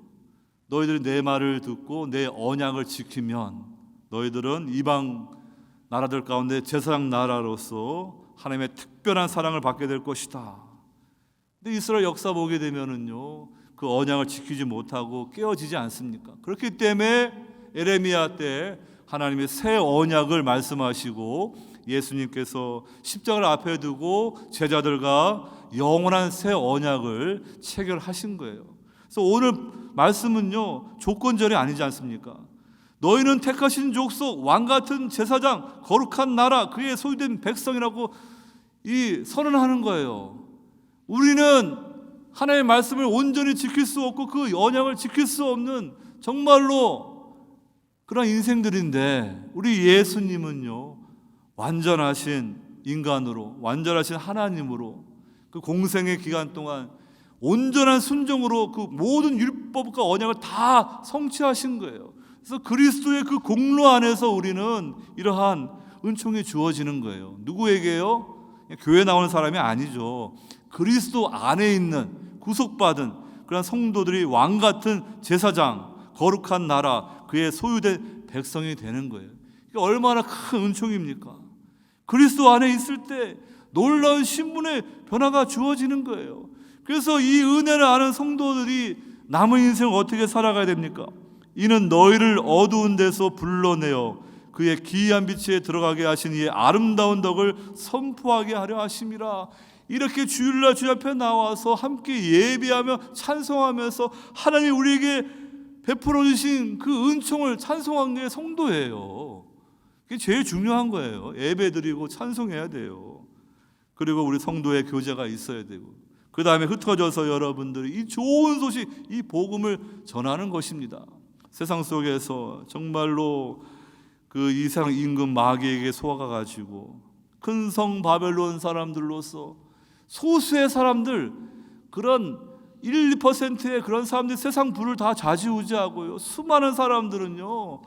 너희들이 내 말을 듣고 내 언약을 지키면 너희들은 이방 나라들 가운데 제사장 나라로서 하나님의 특별한 사랑을 받게 될 것이다. 근데 이스라엘 역사 보게 되면은요, 그 언약을 지키지 못하고 깨어지지 않습니까? 그렇기 때문에 에레미야 때 하나님의 새 언약을 말씀하시고 예수님께서 십자가를 앞에 두고 제자들과 영원한 새 언약을 체결하신 거예요. 그래서 오늘 말씀은요, 조건절이 아니지 않습니까? 너희는 택하신 족속, 왕같은 제사장, 거룩한 나라, 그의 소유된 백성이라고 이 선언하는 거예요. 우리는 하나님의 말씀을 온전히 지킬 수 없고 그 언약을 지킬 수 없는 정말로 그런 인생들인데, 우리 예수님은요, 완전하신 인간으로, 완전하신 하나님으로 그 공생의 기간 동안 온전한 순종으로 그 모든 율법과 언약을 다 성취하신 거예요. 그래서 그리스도의 그 공로 안에서 우리는 이러한 은총이 주어지는 거예요. 누구에게요? 교회 나오는 사람이 아니죠. 그리스도 안에 있는 구속받은 그런 성도들이 왕같은 제사장, 거룩한 나라, 그의 소유된 백성이 되는 거예요. 이게 얼마나 큰 은총입니까? 그리스도 안에 있을 때 놀라운 신분의 변화가 주어지는 거예요. 그래서 이 은혜를 아는 성도들이 남은 인생을 어떻게 살아가야 됩니까? 이는 너희를 어두운 데서 불러내어 그의 기이한 빛에 들어가게 하신 이의 아름다운 덕을 선포하게 하려 하심이라. 이렇게 주일날 주님 앞에 나와서 함께 예배하며 찬송하면서 하나님 우리에게 베풀어 주신 그 은총을 찬송한 게 성도예요. 그게 제일 중요한 거예요. 예배드리고 찬송해야 돼요. 그리고 우리 성도의 교제가 있어야 되고, 그 다음에 흩어져서 여러분들이 이 좋은 소식, 이 복음을 전하는 것입니다. 세상 속에서 정말로 그 이상 임금 마귀에게 속아가지고 큰 성 바벨론 사람들로서 소수의 사람들, 그런 1, 2%의 그런 사람들이 세상 부를 다 좌지우지하고요, 수많은 사람들은요,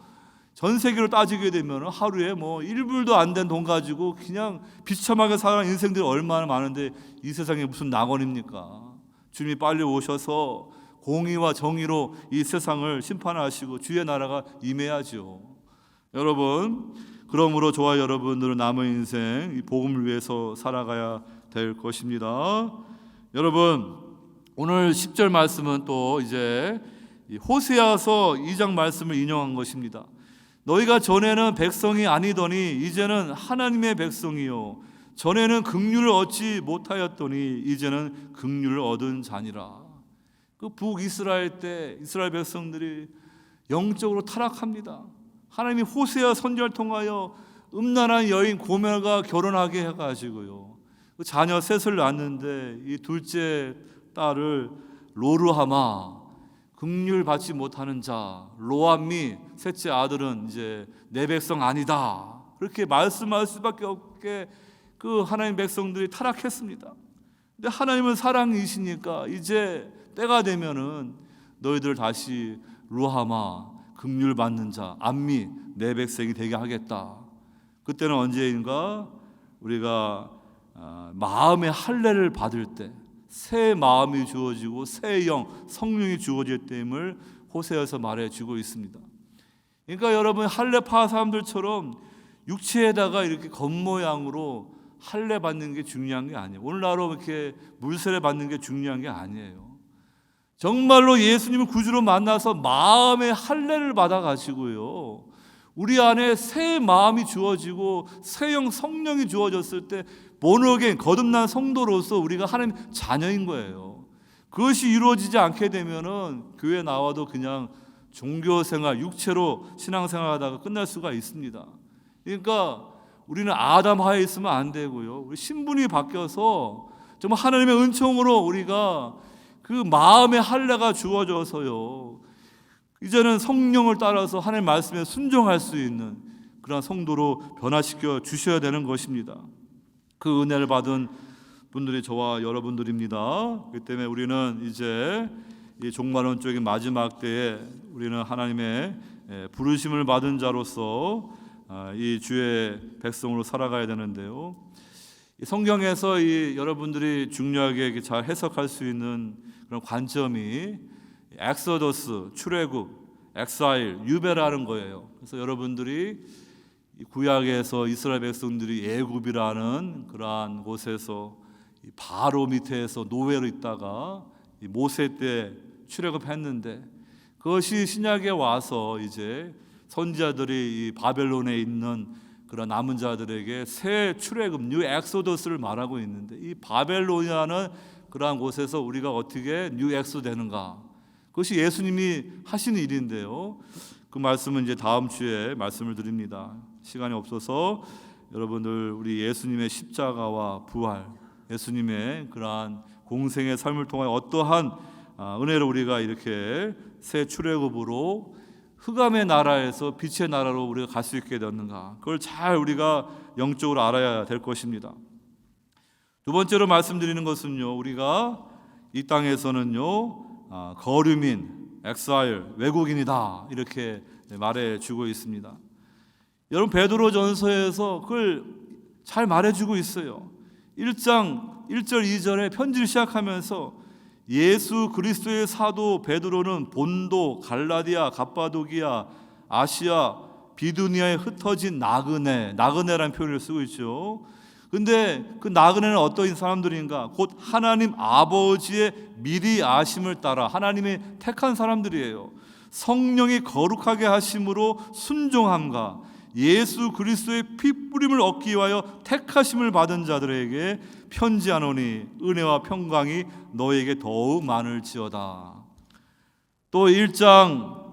전 세계로 따지게 되면 하루에 뭐 1불도 안 된 돈 가지고 그냥 비참하게 살아가는 인생들이 얼마나 많은데 이 세상에 무슨 낙원입니까? 주님이 빨리 오셔서 공의와 정의로 이 세상을 심판하시고 주의 나라가 임해야죠. 여러분, 그러므로 저와 여러분들은 남은 인생 이 복음을 위해서 살아가야 될 것입니다. 여러분, 오늘 10절 말씀은 또 이제 호세아서 2장 말씀을 인용한 것입니다. 너희가 전에는 백성이 아니더니 이제는 하나님의 백성이요, 전에는 긍휼을 얻지 못하였더니 이제는 긍휼을 얻은 자니라. 그 북이스라엘 때 이스라엘 백성들이 영적으로 타락합니다. 하나님이 호세아 선지자를 통하여 음란한 여인 고멜과 결혼하게 해가지고요, 그 자녀 셋을 낳았는데 이 둘째 딸을 로르하마, 긍휼 받지 못하는 자, 로암미, 셋째 아들은 이제 내 백성 아니다, 그렇게 말씀할 수밖에 없게 그 하나님 백성들이 타락했습니다. 근데 하나님은 사랑이시니까 이제 때가 되면은 너희들 다시 루하마, 긍휼 받는 자, 암미, 내 백성이 되게 하겠다. 그때는 언제인가? 우리가 마음의 할례를 받을 때 새 마음이 주어지고 새 영, 성령이 주어질 때임을 호세아서 말해주고 있습니다. 그러니까 여러분, 할례파 사람들처럼 육체에다가 이렇게 겉모양으로 할례 받는 게 중요한 게 아니에요. 오늘날로 이렇게 물세례 받는 게 중요한 게 아니에요. 정말로 예수님을 구주로 만나서 마음의 할례를 받아가지고요, 우리 안에 새 마음이 주어지고 새 영, 성령이 주어졌을 때 모노겐, 거듭난 성도로서 우리가 하나님 자녀인 거예요. 그것이 이루어지지 않게 되면은 교회 나와도 그냥 종교생활, 육체로 신앙생활하다가 끝날 수가 있습니다. 그러니까 우리는 아담 하에 있으면 안 되고요, 우리 신분이 바뀌어서 정말 하나님의 은총으로 우리가 그 마음의 할례가 주어져서요, 이제는 성령을 따라서 하나님 말씀에 순종할 수 있는 그런 성도로 변화시켜 주셔야 되는 것입니다. 그 은혜를 받은 분들이 저와 여러분들입니다. 그렇기 때문에 우리는 이제 이 종말론적인 마지막 때에 우리는 하나님의 부르심을 받은 자로서 이 주의 백성으로 살아가야 되는데요. 성경에서 이 여러분들이 중요하게 잘 해석할 수 있는 그런 관점이 엑소더스, 출애굽, 엑사일, 유배라는 거예요. 그래서 여러분들이 구약에서 이스라엘 백성들이 애굽이라는 그러한 곳에서 바로 밑에서 노예로 있다가 모세 때 출애굽했는데, 그것이 신약에 와서 이제 선지자들이 이 바벨론에 있는 그런 남은 자들에게 새 출애굽, 뉴 엑소더스를 말하고 있는데, 이 바벨론이라는 그러한 곳에서 우리가 어떻게 뉴 엑소 되는가? 그것이 예수님이 하시는 일인데요. 그 말씀은 이제 다음 주에 말씀을 드립니다. 시간이 없어서 여러분들 우리 예수님의 십자가와 부활, 예수님의 그러한 공생의 삶을 통해 어떠한 은혜를 우리가 이렇게 새 출애굽으로 흑암의 나라에서 빛의 나라로 우리가 갈 수 있게 되었는가, 그걸 잘 우리가 영적으로 알아야 될 것입니다. 두 번째로 말씀드리는 것은요, 우리가 이 땅에서는요 거류민, 엑사일, 외국인이다 이렇게 말해주고 있습니다. 여러분 베드로전서에서 그걸 잘 말해주고 있어요. 1장 1절 2절에 편지를 시작하면서 예수 그리스도의 사도 베드로는 본도, 갈라디아, 갑바도기아, 아시아, 비두니아에 흩어진 나그네라는 표현을 쓰고 있죠. 근데 그 나그네는 어떤 사람들인가? 곧 하나님 아버지의 미리 아심을 따라 하나님이 택한 사람들이에요. 성령이 거룩하게 하심으로 순종함과 예수 그리스도의 피뿌림을 얻기 위하여 택하심을 받은 자들에게 편지하노니 은혜와 평강이 너에게 더욱 많을지어다. 또 1장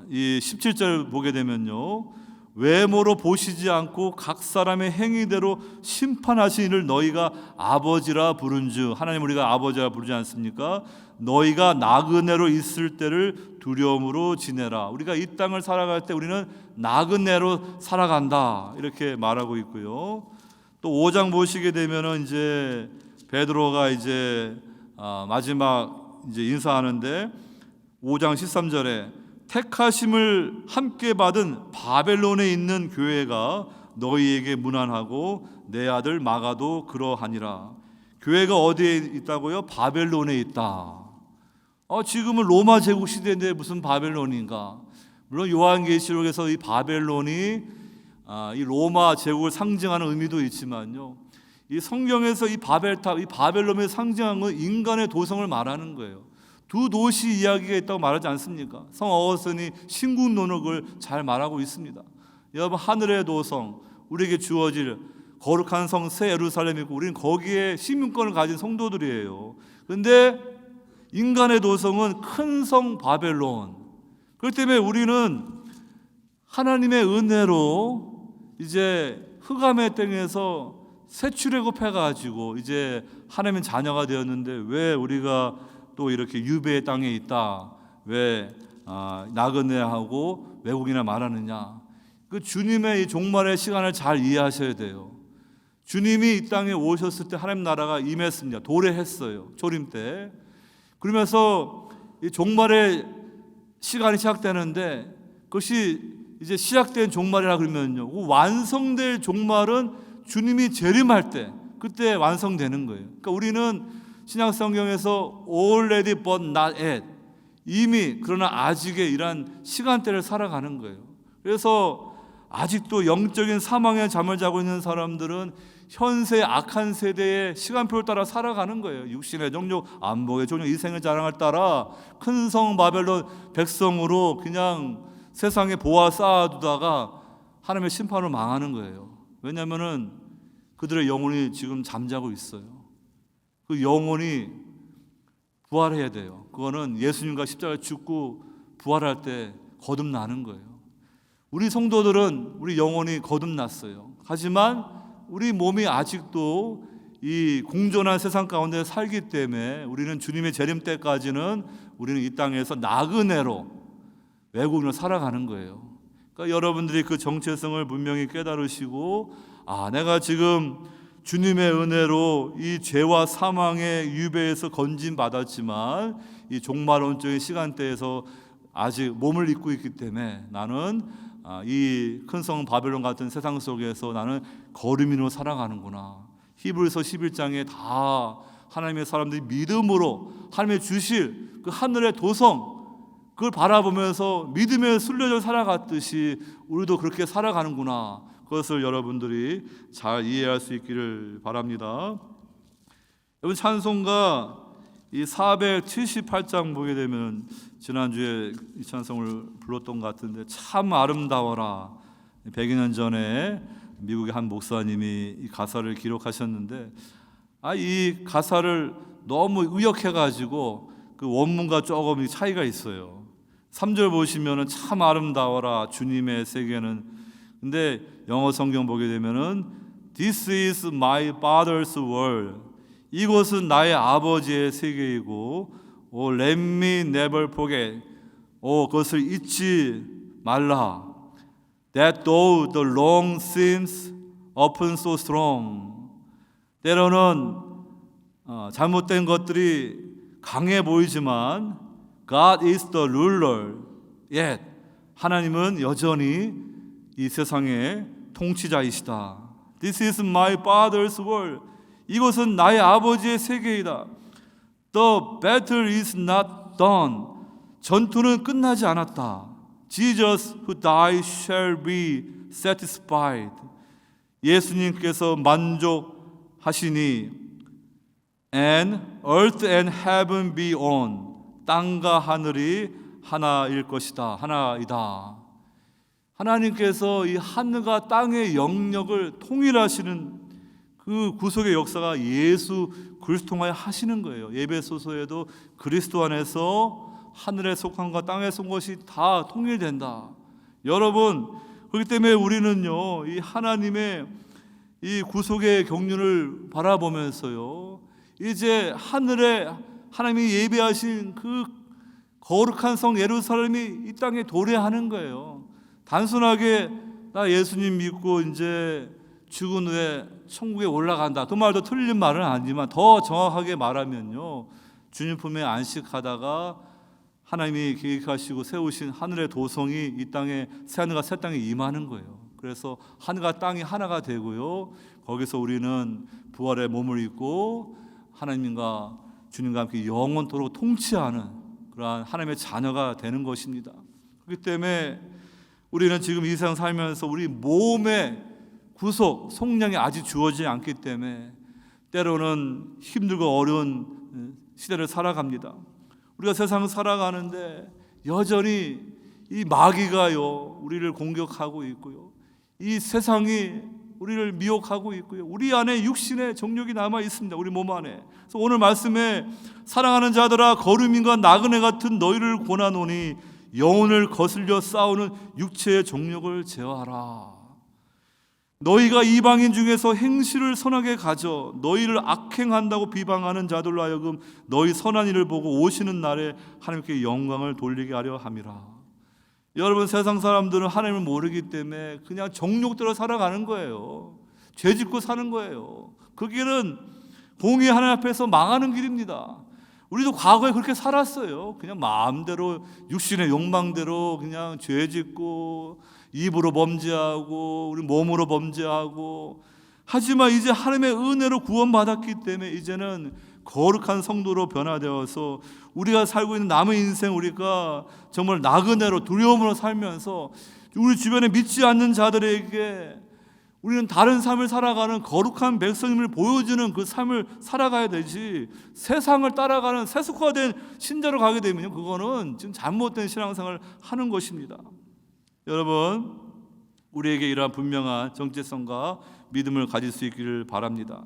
이 17절 보게 되면요, 외모로 보시지 않고 각 사람의 행위대로 심판하신 이를 너희가 아버지라 부른즉, 하나님 우리가 아버지라 부르지 않습니까? 너희가 나그네로 있을 때를 두려움으로 지내라. 우리가 이 땅을 살아갈 때 우리는 나그네로 살아간다 이렇게 말하고 있고요. 또 5장 보시게 되면은 이제 베드로가 이제 마지막 이제 인사하는데 5장 13절에 택하심을 함께 받은 바벨론에 있는 교회가 너희에게 문안하고 내 아들 마가도 그러하니라. 교회가 어디에 있다고요? 바벨론에 있다. 지금은 로마 제국 시대인데 무슨 바벨론인가? 물론 요한계시록에서 이 바벨론이 이 로마 제국을 상징하는 의미도 있지만요, 이 성경에서 이 바벨탑, 이 바벨론을 상징하는 건 인간의 도성을 말하는 거예요. 두 도시 이야기가 있다고 말하지 않습니까? 성 어거스틴이 신국노력을 잘 말하고 있습니다. 여러분, 하늘의 도성, 우리에게 주어질 거룩한 성 새 예루살렘이고 우리는 거기에 시민권을 가진 성도들이에요. 그런데 인간의 도성은 큰 성 바벨론. 그렇기 때문에 우리는 하나님의 은혜로 이제 흑암의 땅에서 새 출애굽해가지고 이제 하나님의 자녀가 되었는데, 왜 우리가 또 이렇게 유배의 땅에 있다, 왜 나그네하고 외국이나 말하느냐? 그 주님의 이 종말의 시간을 잘 이해하셔야 돼요. 주님이 이 땅에 오셨을 때 하나님 나라가 임했습니다. 도래했어요, 초림 때. 그러면서 이 종말의 시간이 시작되는데, 그것이 이제 시작된 종말이라 그러면요, 완성될 종말은 주님이 재림할 때, 그때 완성되는 거예요. 그러니까 우리는 신약 성경에서 already but not yet, 이미 그러나 아직의 이러한 시간대를 살아가는 거예요. 그래서 아직도 영적인 사망의 잠을 자고 있는 사람들은 현세 악한 세대의 시간표를 따라 살아가는 거예요. 육신의 정욕, 안목의 정욕, 이생의 자랑을 따라 큰 성 바벨론 백성으로 그냥 세상에 보아 쌓아두다가 하나님의 심판으로 망하는 거예요. 왜냐하면 그들의 영혼이 지금 잠자고 있어요. 그 영혼이 부활해야 돼요. 그거는 예수님과 십자가에 죽고 부활할 때 거듭나는 거예요. 우리 성도들은 우리 영혼이 거듭났어요. 하지만 우리 몸이 아직도 이 공존한 세상 가운데 살기 때문에 우리는 주님의 재림 때까지는 우리는 이 땅에서 나그네로 외국인으로 살아가는 거예요. 그러니까 여러분들이 그 정체성을 분명히 깨달으시고, 내가 지금 주님의 은혜로 이 죄와 사망의 유배에서 건진받았지만 이 종말론적인 시간대에서 아직 몸을 입고 있기 때문에 나는 이 큰 성 바벨론 같은 세상 속에서 나는 거류민으로 살아가는구나. 히브리서 11장에 다 하나님의 사람들이 믿음으로 하나님의 주실 그 하늘의 도성, 그걸 바라보면서 믿음에 순례를 살아갔듯이 우리도 그렇게 살아가는구나. 그것을 여러분들이 잘 이해할 수 있기를 바랍니다. 여러분, 찬송가 이 478장 보게 되면 지난주에 이 찬송을 불렀던 것 같은데, 참 아름다워라. 100년 전에 미국의 한 목사님이 이 가사를 기록하셨는데, 이 가사를 너무 의역해가지고 그 원문과 조금 차이가 있어요. 3절 보시면은 참 아름다워라 주님의 세계는, 근데 영어 성경 보게 되면은 This is my father's world, 이곳은 나의 아버지의 세계이고, let me never forget, 그것을 잊지 말라. That though the long seems often so strong, 때로는 잘못된 것들이 강해 보이지만 God is the ruler, yet 하나님은 여전히 이 세상의 통치자이시다. This is my father's world, 이것은 나의 아버지의 세계이다. The battle is not done, 전투는 끝나지 않았다. Jesus who died shall be satisfied, 예수님께서 만족하시니, and earth and heaven be on, 땅과 하늘이 하나일 것이다. 하나이다. 하나님께서 이 하늘과 땅의 영역을 통일하시는 그 구속의 역사가 예수 그리스도 통하여 하시는 거예요. 에베소서에도 그리스도 안에서 하늘에 속한 것과 땅에 속한 것이 다 통일된다. 여러분, 그렇기 때문에 우리는요, 이 하나님의 이 구속의 경륜을 바라보면서요, 이제 하늘에 하나님이 예배하신 그 거룩한 성 예루살렘이 이 땅에 도래하는 거예요. 단순하게 나 예수님 믿고 이제 죽은 후에 천국에 올라간다, 그 말도 틀린 말은 아니지만 더 정확하게 말하면요, 주님 품에 안식하다가 하나님이 계획하시고 세우신 하늘의 도성이 이 땅에, 새하늘과 새 땅에 임하는 거예요. 그래서 하늘과 땅이 하나가 되고요, 거기서 우리는 부활의 몸을 입고 하나님과 주님과 함께 영원토록 통치하는 그러한 하나님의 자녀가 되는 것입니다. 그렇기 때문에 우리는 지금 이 세상 살면서 우리 몸의 구속, 속량이 아직 주어지지 않기 때문에 때로는 힘들고 어려운 시대를 살아갑니다. 우리가 세상을 살아가는데 여전히 이 마귀가요, 우리를 공격하고 있고요, 이 세상이 우리를 미혹하고 있고요, 우리 안에 육신의 정욕이 남아 있습니다. 우리 몸 안에. 그래서 오늘 말씀에 사랑하는 자들아, 거루민과 나그네 같은 너희를 권하노니 영혼을 거슬려 싸우는 육체의 정욕을 제어하라. 너희가 이방인 중에서 행실을 선하게 가져 너희를 악행한다고 비방하는 자들로 하여금 너희 선한 일을 보고 오시는 날에 하나님께 영광을 돌리게 하려 함이라. 여러분, 세상 사람들은 하나님을 모르기 때문에 그냥 정욕대로 살아가는 거예요. 죄 짓고 사는 거예요. 그 길은 공의 하나님 앞에서 망하는 길입니다. 우리도 과거에 그렇게 살았어요. 그냥 마음대로 육신의 욕망대로 그냥 죄 짓고 입으로 범죄하고 우리 몸으로 범죄하고, 하지만 이제 하나님의 은혜로 구원받았기 때문에 이제는 거룩한 성도로 변화되어서 우리가 살고 있는 남은 인생, 우리가 정말 나그네로 두려움으로 살면서 우리 주변에 믿지 않는 자들에게 우리는 다른 삶을 살아가는 거룩한 백성임을 보여주는 그 삶을 살아가야 되지, 세상을 따라가는 세속화된 신자로 가게 되면 그거는 지금 잘못된 신앙생활을 하는 것입니다. 여러분, 우리에게 이러한 분명한 정체성과 믿음을 가질 수 있기를 바랍니다.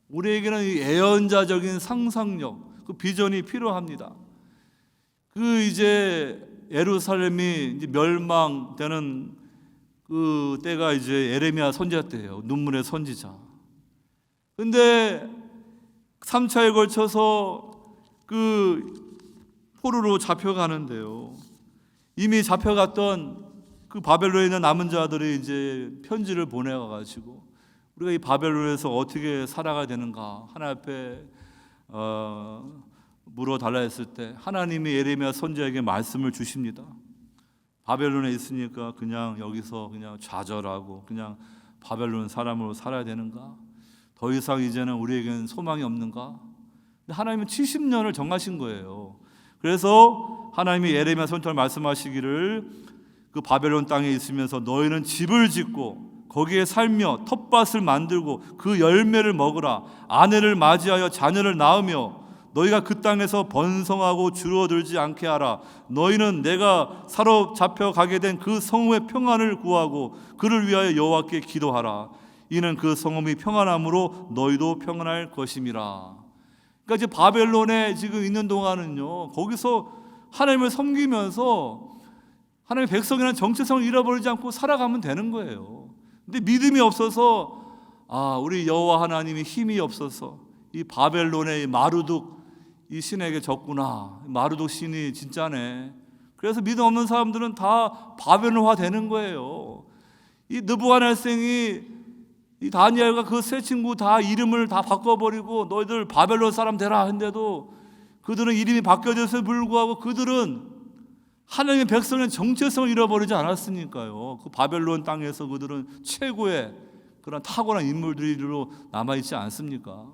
우리에게는 이 예언자적인 상상력, 그 비전이 필요합니다. 그 이제 예루살렘이 이제 멸망되는 그 때가 이제 에레미야 선지자 때예요. 눈물의 선지자. 근데 3차에 걸쳐서 그 포로로 잡혀가는데요, 이미 잡혀갔던 그 바벨론에 있는 남은 자들이 이제 편지를 보내가 가지고 우리가 이 바벨론에서 어떻게 살아가야 되는가 하나님 앞에 물어달라 했을 때 하나님이 예레미야 선지자에게 말씀을 주십니다. 바벨론에 있으니까 그냥 여기서 그냥 좌절하고 그냥 바벨론 사람으로 살아야 되는가? 더 이상 이제는 우리에겐 소망이 없는가? 근데 하나님은 70년을 정하신 거예요. 그래서 하나님이 예레미야 선지자를 말씀하시기를 그 바벨론 땅에 있으면서 너희는 집을 짓고 거기에 살며 텃밭을 만들고 그 열매를 먹으라. 아내를 맞이하여 자녀를 낳으며 너희가 그 땅에서 번성하고 줄어들지 않게 하라. 너희는 내가 사로잡혀 가게 된 그 성읍의 평안을 구하고 그를 위하여 여호와께 기도하라. 이는 그 성읍이 평안함으로 너희도 평안할 것임이라. 그러니까 이제 바벨론에 지금 있는 동안은요, 거기서 하나님을 섬기면서 하나님의 백성이라는 정체성을 잃어버리지 않고 살아가면 되는 거예요. 근데 믿음이 없어서 우리 여호와 하나님이 힘이 없어서 이 바벨론의 마루둑 이 신에게 졌구나. 마루둑 신이 진짜네. 그래서 믿음 없는 사람들은 다 바벨론화 되는 거예요. 이 느부갓네살이 이 다니엘과 그 세 친구 다 이름을 다 바꿔버리고 너희들 바벨론 사람 되라 했는데도 그들은 이름이 바뀌어져서 불구하고 그들은 하나님의 백성의 정체성을 잃어버리지 않았으니까요. 그 바벨론 땅에서 그들은 최고의 그런 탁월한 인물들로 남아있지 않습니까?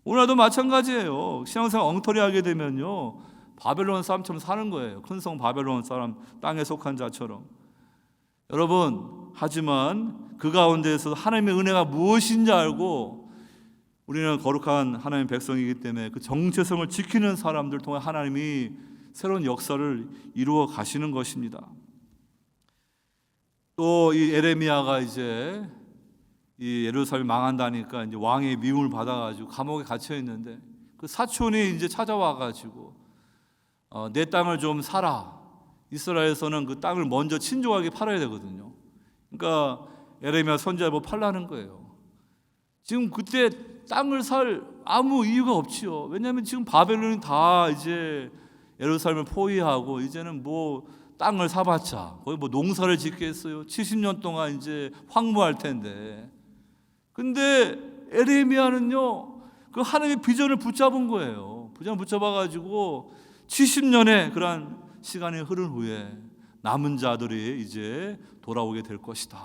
오늘도 마찬가지예요. 신앙생활 엉터리하게 되면요, 바벨론 사람처럼 사는 거예요. 큰 성 바벨론 사람, 땅에 속한 자처럼. 여러분, 하지만 그 가운데에서 하나님의 은혜가 무엇인지 알고 우리는 거룩한 하나님의 백성이기 때문에 그 정체성을 지키는 사람들 통해 하나님이 새로운 역사를 이루어 가시는 것입니다. 또 이 예레미야가 이제 이 예루살렘이 망한다니까 이제 왕의 미움을 받아가지고 감옥에 갇혀 있는데 그 사촌이 이제 찾아와가지고 내 땅을 좀 사라. 이스라엘에서는 그 땅을 먼저 친족하게 팔아야 되거든요. 그러니까 예레미야 선지자를 팔라는 거예요. 지금 그때 땅을 살 아무 이유가 없지요. 왜냐하면 지금 바벨론이 다 이제 예루살렘을 포위하고 이제는 뭐 땅을 사봤자 거기 뭐 농사를 짓겠어요. 70년 동안 이제 황무할 텐데. 근데 예레미야는요, 그 하나님의 비전을 붙잡은 거예요. 비전을 붙잡아가지고 70년의 그런 시간이 흐른 후에 남은 자들이 이제 돌아오게 될 것이다.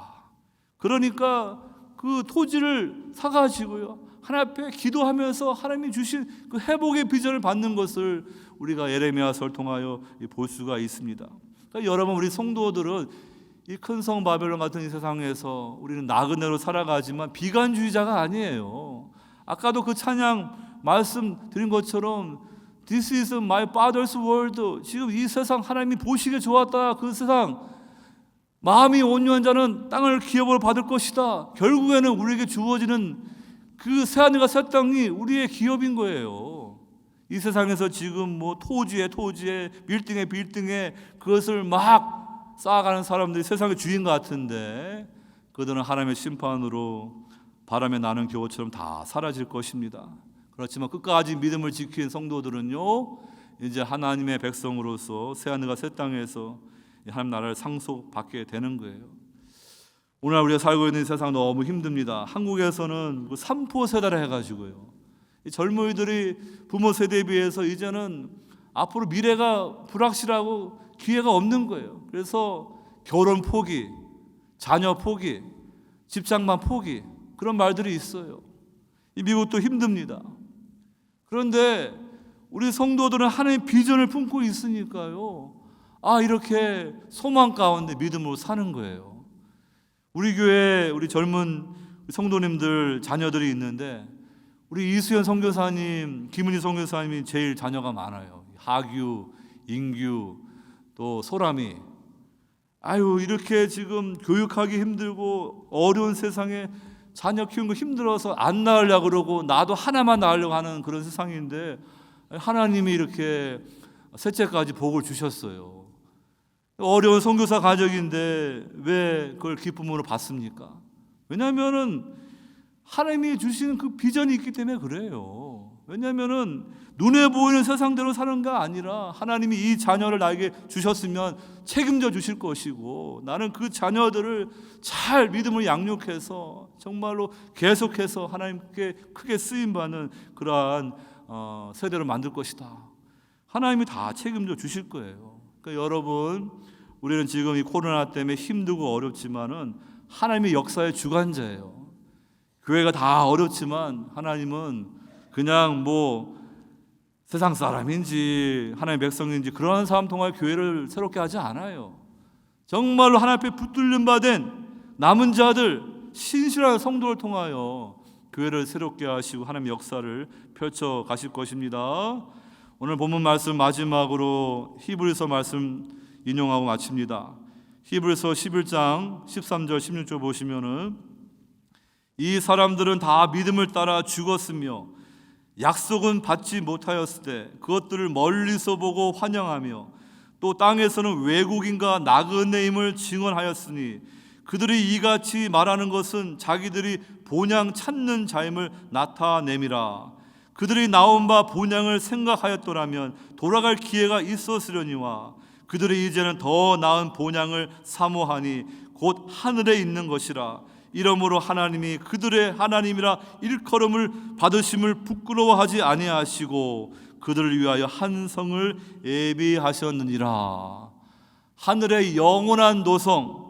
그러니까 그 토지를 사가지고요, 하나님 앞에 기도하면서 하나님이 주신 그 회복의 비전을 받는 것을 우리가 예레미야서를 통하여 볼 수가 있습니다. 그러니까 여러분, 우리 성도들은 이 큰 성 바벨론 같은 이 세상에서 우리는 나그네로 살아가지만 비관주의자가 아니에요. 아까도 그 찬양 말씀드린 것처럼 This is my father's world. 지금 이 세상 하나님이 보시기에 좋았다. 그 세상 마음이 온유한 자는 땅을 기업으로 받을 것이다. 결국에는 우리에게 주어지는 그 새하늘과 새 땅이 우리의 기업인 거예요. 이 세상에서 지금 뭐 토지에 빌딩에 그것을 막 쌓아가는 사람들이 세상의 주인 같은데 그들은 하나님의 심판으로 바람에 나는 겨우처럼 다 사라질 것입니다. 그렇지만 끝까지 믿음을 지킨 성도들은요, 이제 하나님의 백성으로서 새하늘과 새 땅에서 하나님 나라를 상속받게 되는 거예요. 오늘 우리가 살고 있는 세상 너무 힘듭니다. 한국에서는 3포 세대라 해가지고요, 이 젊은이들이 부모 세대에 비해서 이제는 앞으로 미래가 불확실하고 기회가 없는 거예요. 그래서 결혼 포기, 자녀 포기, 집장만 포기, 그런 말들이 있어요. 이 미국도 힘듭니다. 그런데 우리 성도들은 하나님의 비전을 품고 있으니까요, 이렇게 소망 가운데 믿음으로 사는 거예요. 우리 교회 우리 젊은 성도님들 자녀들이 있는데 우리 이수연 선교사님, 김은희 선교사님이 제일 자녀가 많아요. 하규, 인규, 또 소람이. 이렇게 지금 교육하기 힘들고 어려운 세상에 자녀 키우는 거 힘들어서 안 낳으려고 그러고 나도 하나만 낳으려고 하는 그런 세상인데 하나님이 이렇게 셋째까지 복을 주셨어요. 어려운 선교사 가족인데 왜 그걸 기쁨으로 받습니까? 왜냐하면은 하나님이 주시는 그 비전이 있기 때문에 그래요. 왜냐하면은 눈에 보이는 세상대로 사는 게 아니라 하나님이 이 자녀를 나에게 주셨으면 책임져 주실 것이고, 나는 그 자녀들을 잘 믿음을 양육해서 정말로 계속해서 하나님께 크게 쓰임받는 그러한 세대로 만들 것이다. 하나님이 다 책임져 주실 거예요. 그러니까 여러분, 우리는 지금 이 코로나 때문에 힘들고 어렵지만은 하나님의 역사의 주관자예요. 교회가 다 어렵지만 하나님은 그냥 세상 사람인지 하나님의 백성인지 그러한 사람 통하여 교회를 새롭게 하지 않아요. 정말로 하나님 앞에 붙들림 받은 남은 자들, 신실한 성도를 통하여 교회를 새롭게 하시고 하나님의 역사를 펼쳐 가실 것입니다. 오늘 본문 말씀 마지막으로 히브리서 말씀 인용하고 마칩니다. 히브리서 11장 13절 16절 보시면은, 이 사람들은 다 믿음을 따라 죽었으며 약속은 받지 못하였을 때 그것들을 멀리서 보고 환영하며 또 땅에서는 외국인과 나그네임을 증언하였으니 그들이 이같이 말하는 것은 자기들이 본향 찾는 자임을 나타냄이라. 그들이 나온 바 본향을 생각하였더라면 돌아갈 기회가 있었으려니와 그들이 이제는 더 나은 본향을 사모하니 곧 하늘에 있는 것이라. 이러므로 하나님이 그들의 하나님이라 일컬음을 받으심을 부끄러워하지 아니하시고 그들을 위하여 한 성을 예비하셨느니라. 하늘의 영원한 도성,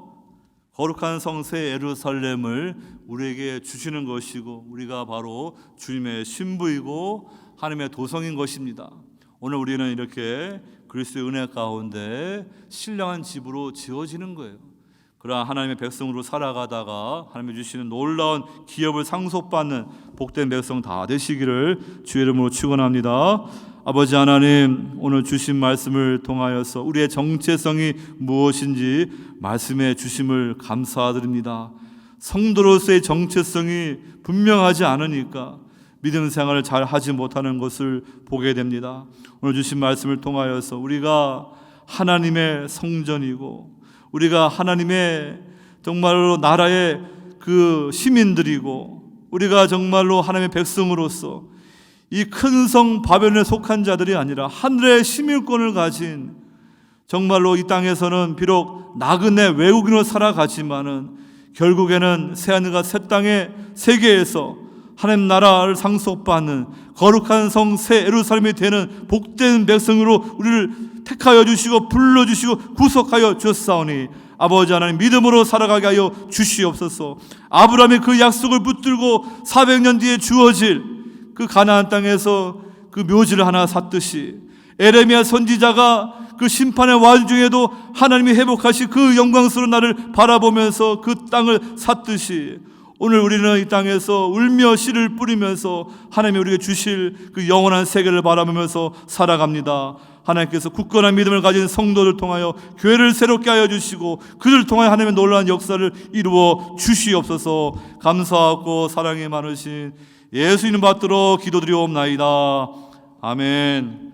거룩한 성새 예루살렘을 우리에게 주시는 것이고, 우리가 바로 주님의 신부이고 하나님의 도성인 것입니다. 오늘 우리는 이렇게 그리스도의 은혜 가운데 신령한 집으로 지어지는 거예요. 그러나 하나님의 백성으로 살아가다가 하나님이 주시는 놀라운 기업을 상속받는 복된 백성 다 되시기를 주의 이름으로 축원합니다. 아버지 하나님, 오늘 주신 말씀을 통하여서 우리의 정체성이 무엇인지 말씀해 주심을 감사드립니다. 성도로서의 정체성이 분명하지 않으니까 믿음 생활을 잘 하지 못하는 것을 보게 됩니다. 오늘 주신 말씀을 통하여서 우리가 하나님의 성전이고 우리가 하나님의 정말로 나라의 그 시민들이고 우리가 정말로 하나님의 백성으로서 이 큰 성 바벨론에 속한 자들이 아니라 하늘의 시민권을 가진, 정말로 이 땅에서는 비록 나그네 외국인으로 살아가지만은 결국에는 새하늘과 새 땅의 세계에서 하나님 나라를 상속받는 거룩한 성 새 예루살렘이 되는 복된 백성으로 우리를 택하여 주시고 불러주시고 구속하여 주셨사오니 아버지 하나님, 믿음으로 살아가게 하여 주시옵소서. 아브라함이 그 약속을 붙들고 400년 뒤에 주어질 그 가나안 땅에서 그 묘지를 하나 샀듯이, 에레미야 선지자가 그 심판의 와중에도 하나님이 회복하신 그 영광스러운 날을 바라보면서 그 땅을 샀듯이, 오늘 우리는 이 땅에서 울며 씨를 뿌리면서 하나님이 우리에게 주실 그 영원한 세계를 바라보면서 살아갑니다. 하나님께서 굳건한 믿음을 가진 성도를 통하여 교회를 새롭게 하여 주시고 그들을 통하여 하나님의 놀라운 역사를 이루어 주시옵소서. 감사하고 사랑이 많으신 예수 이름 받들어 기도드리옵나이다. 아멘.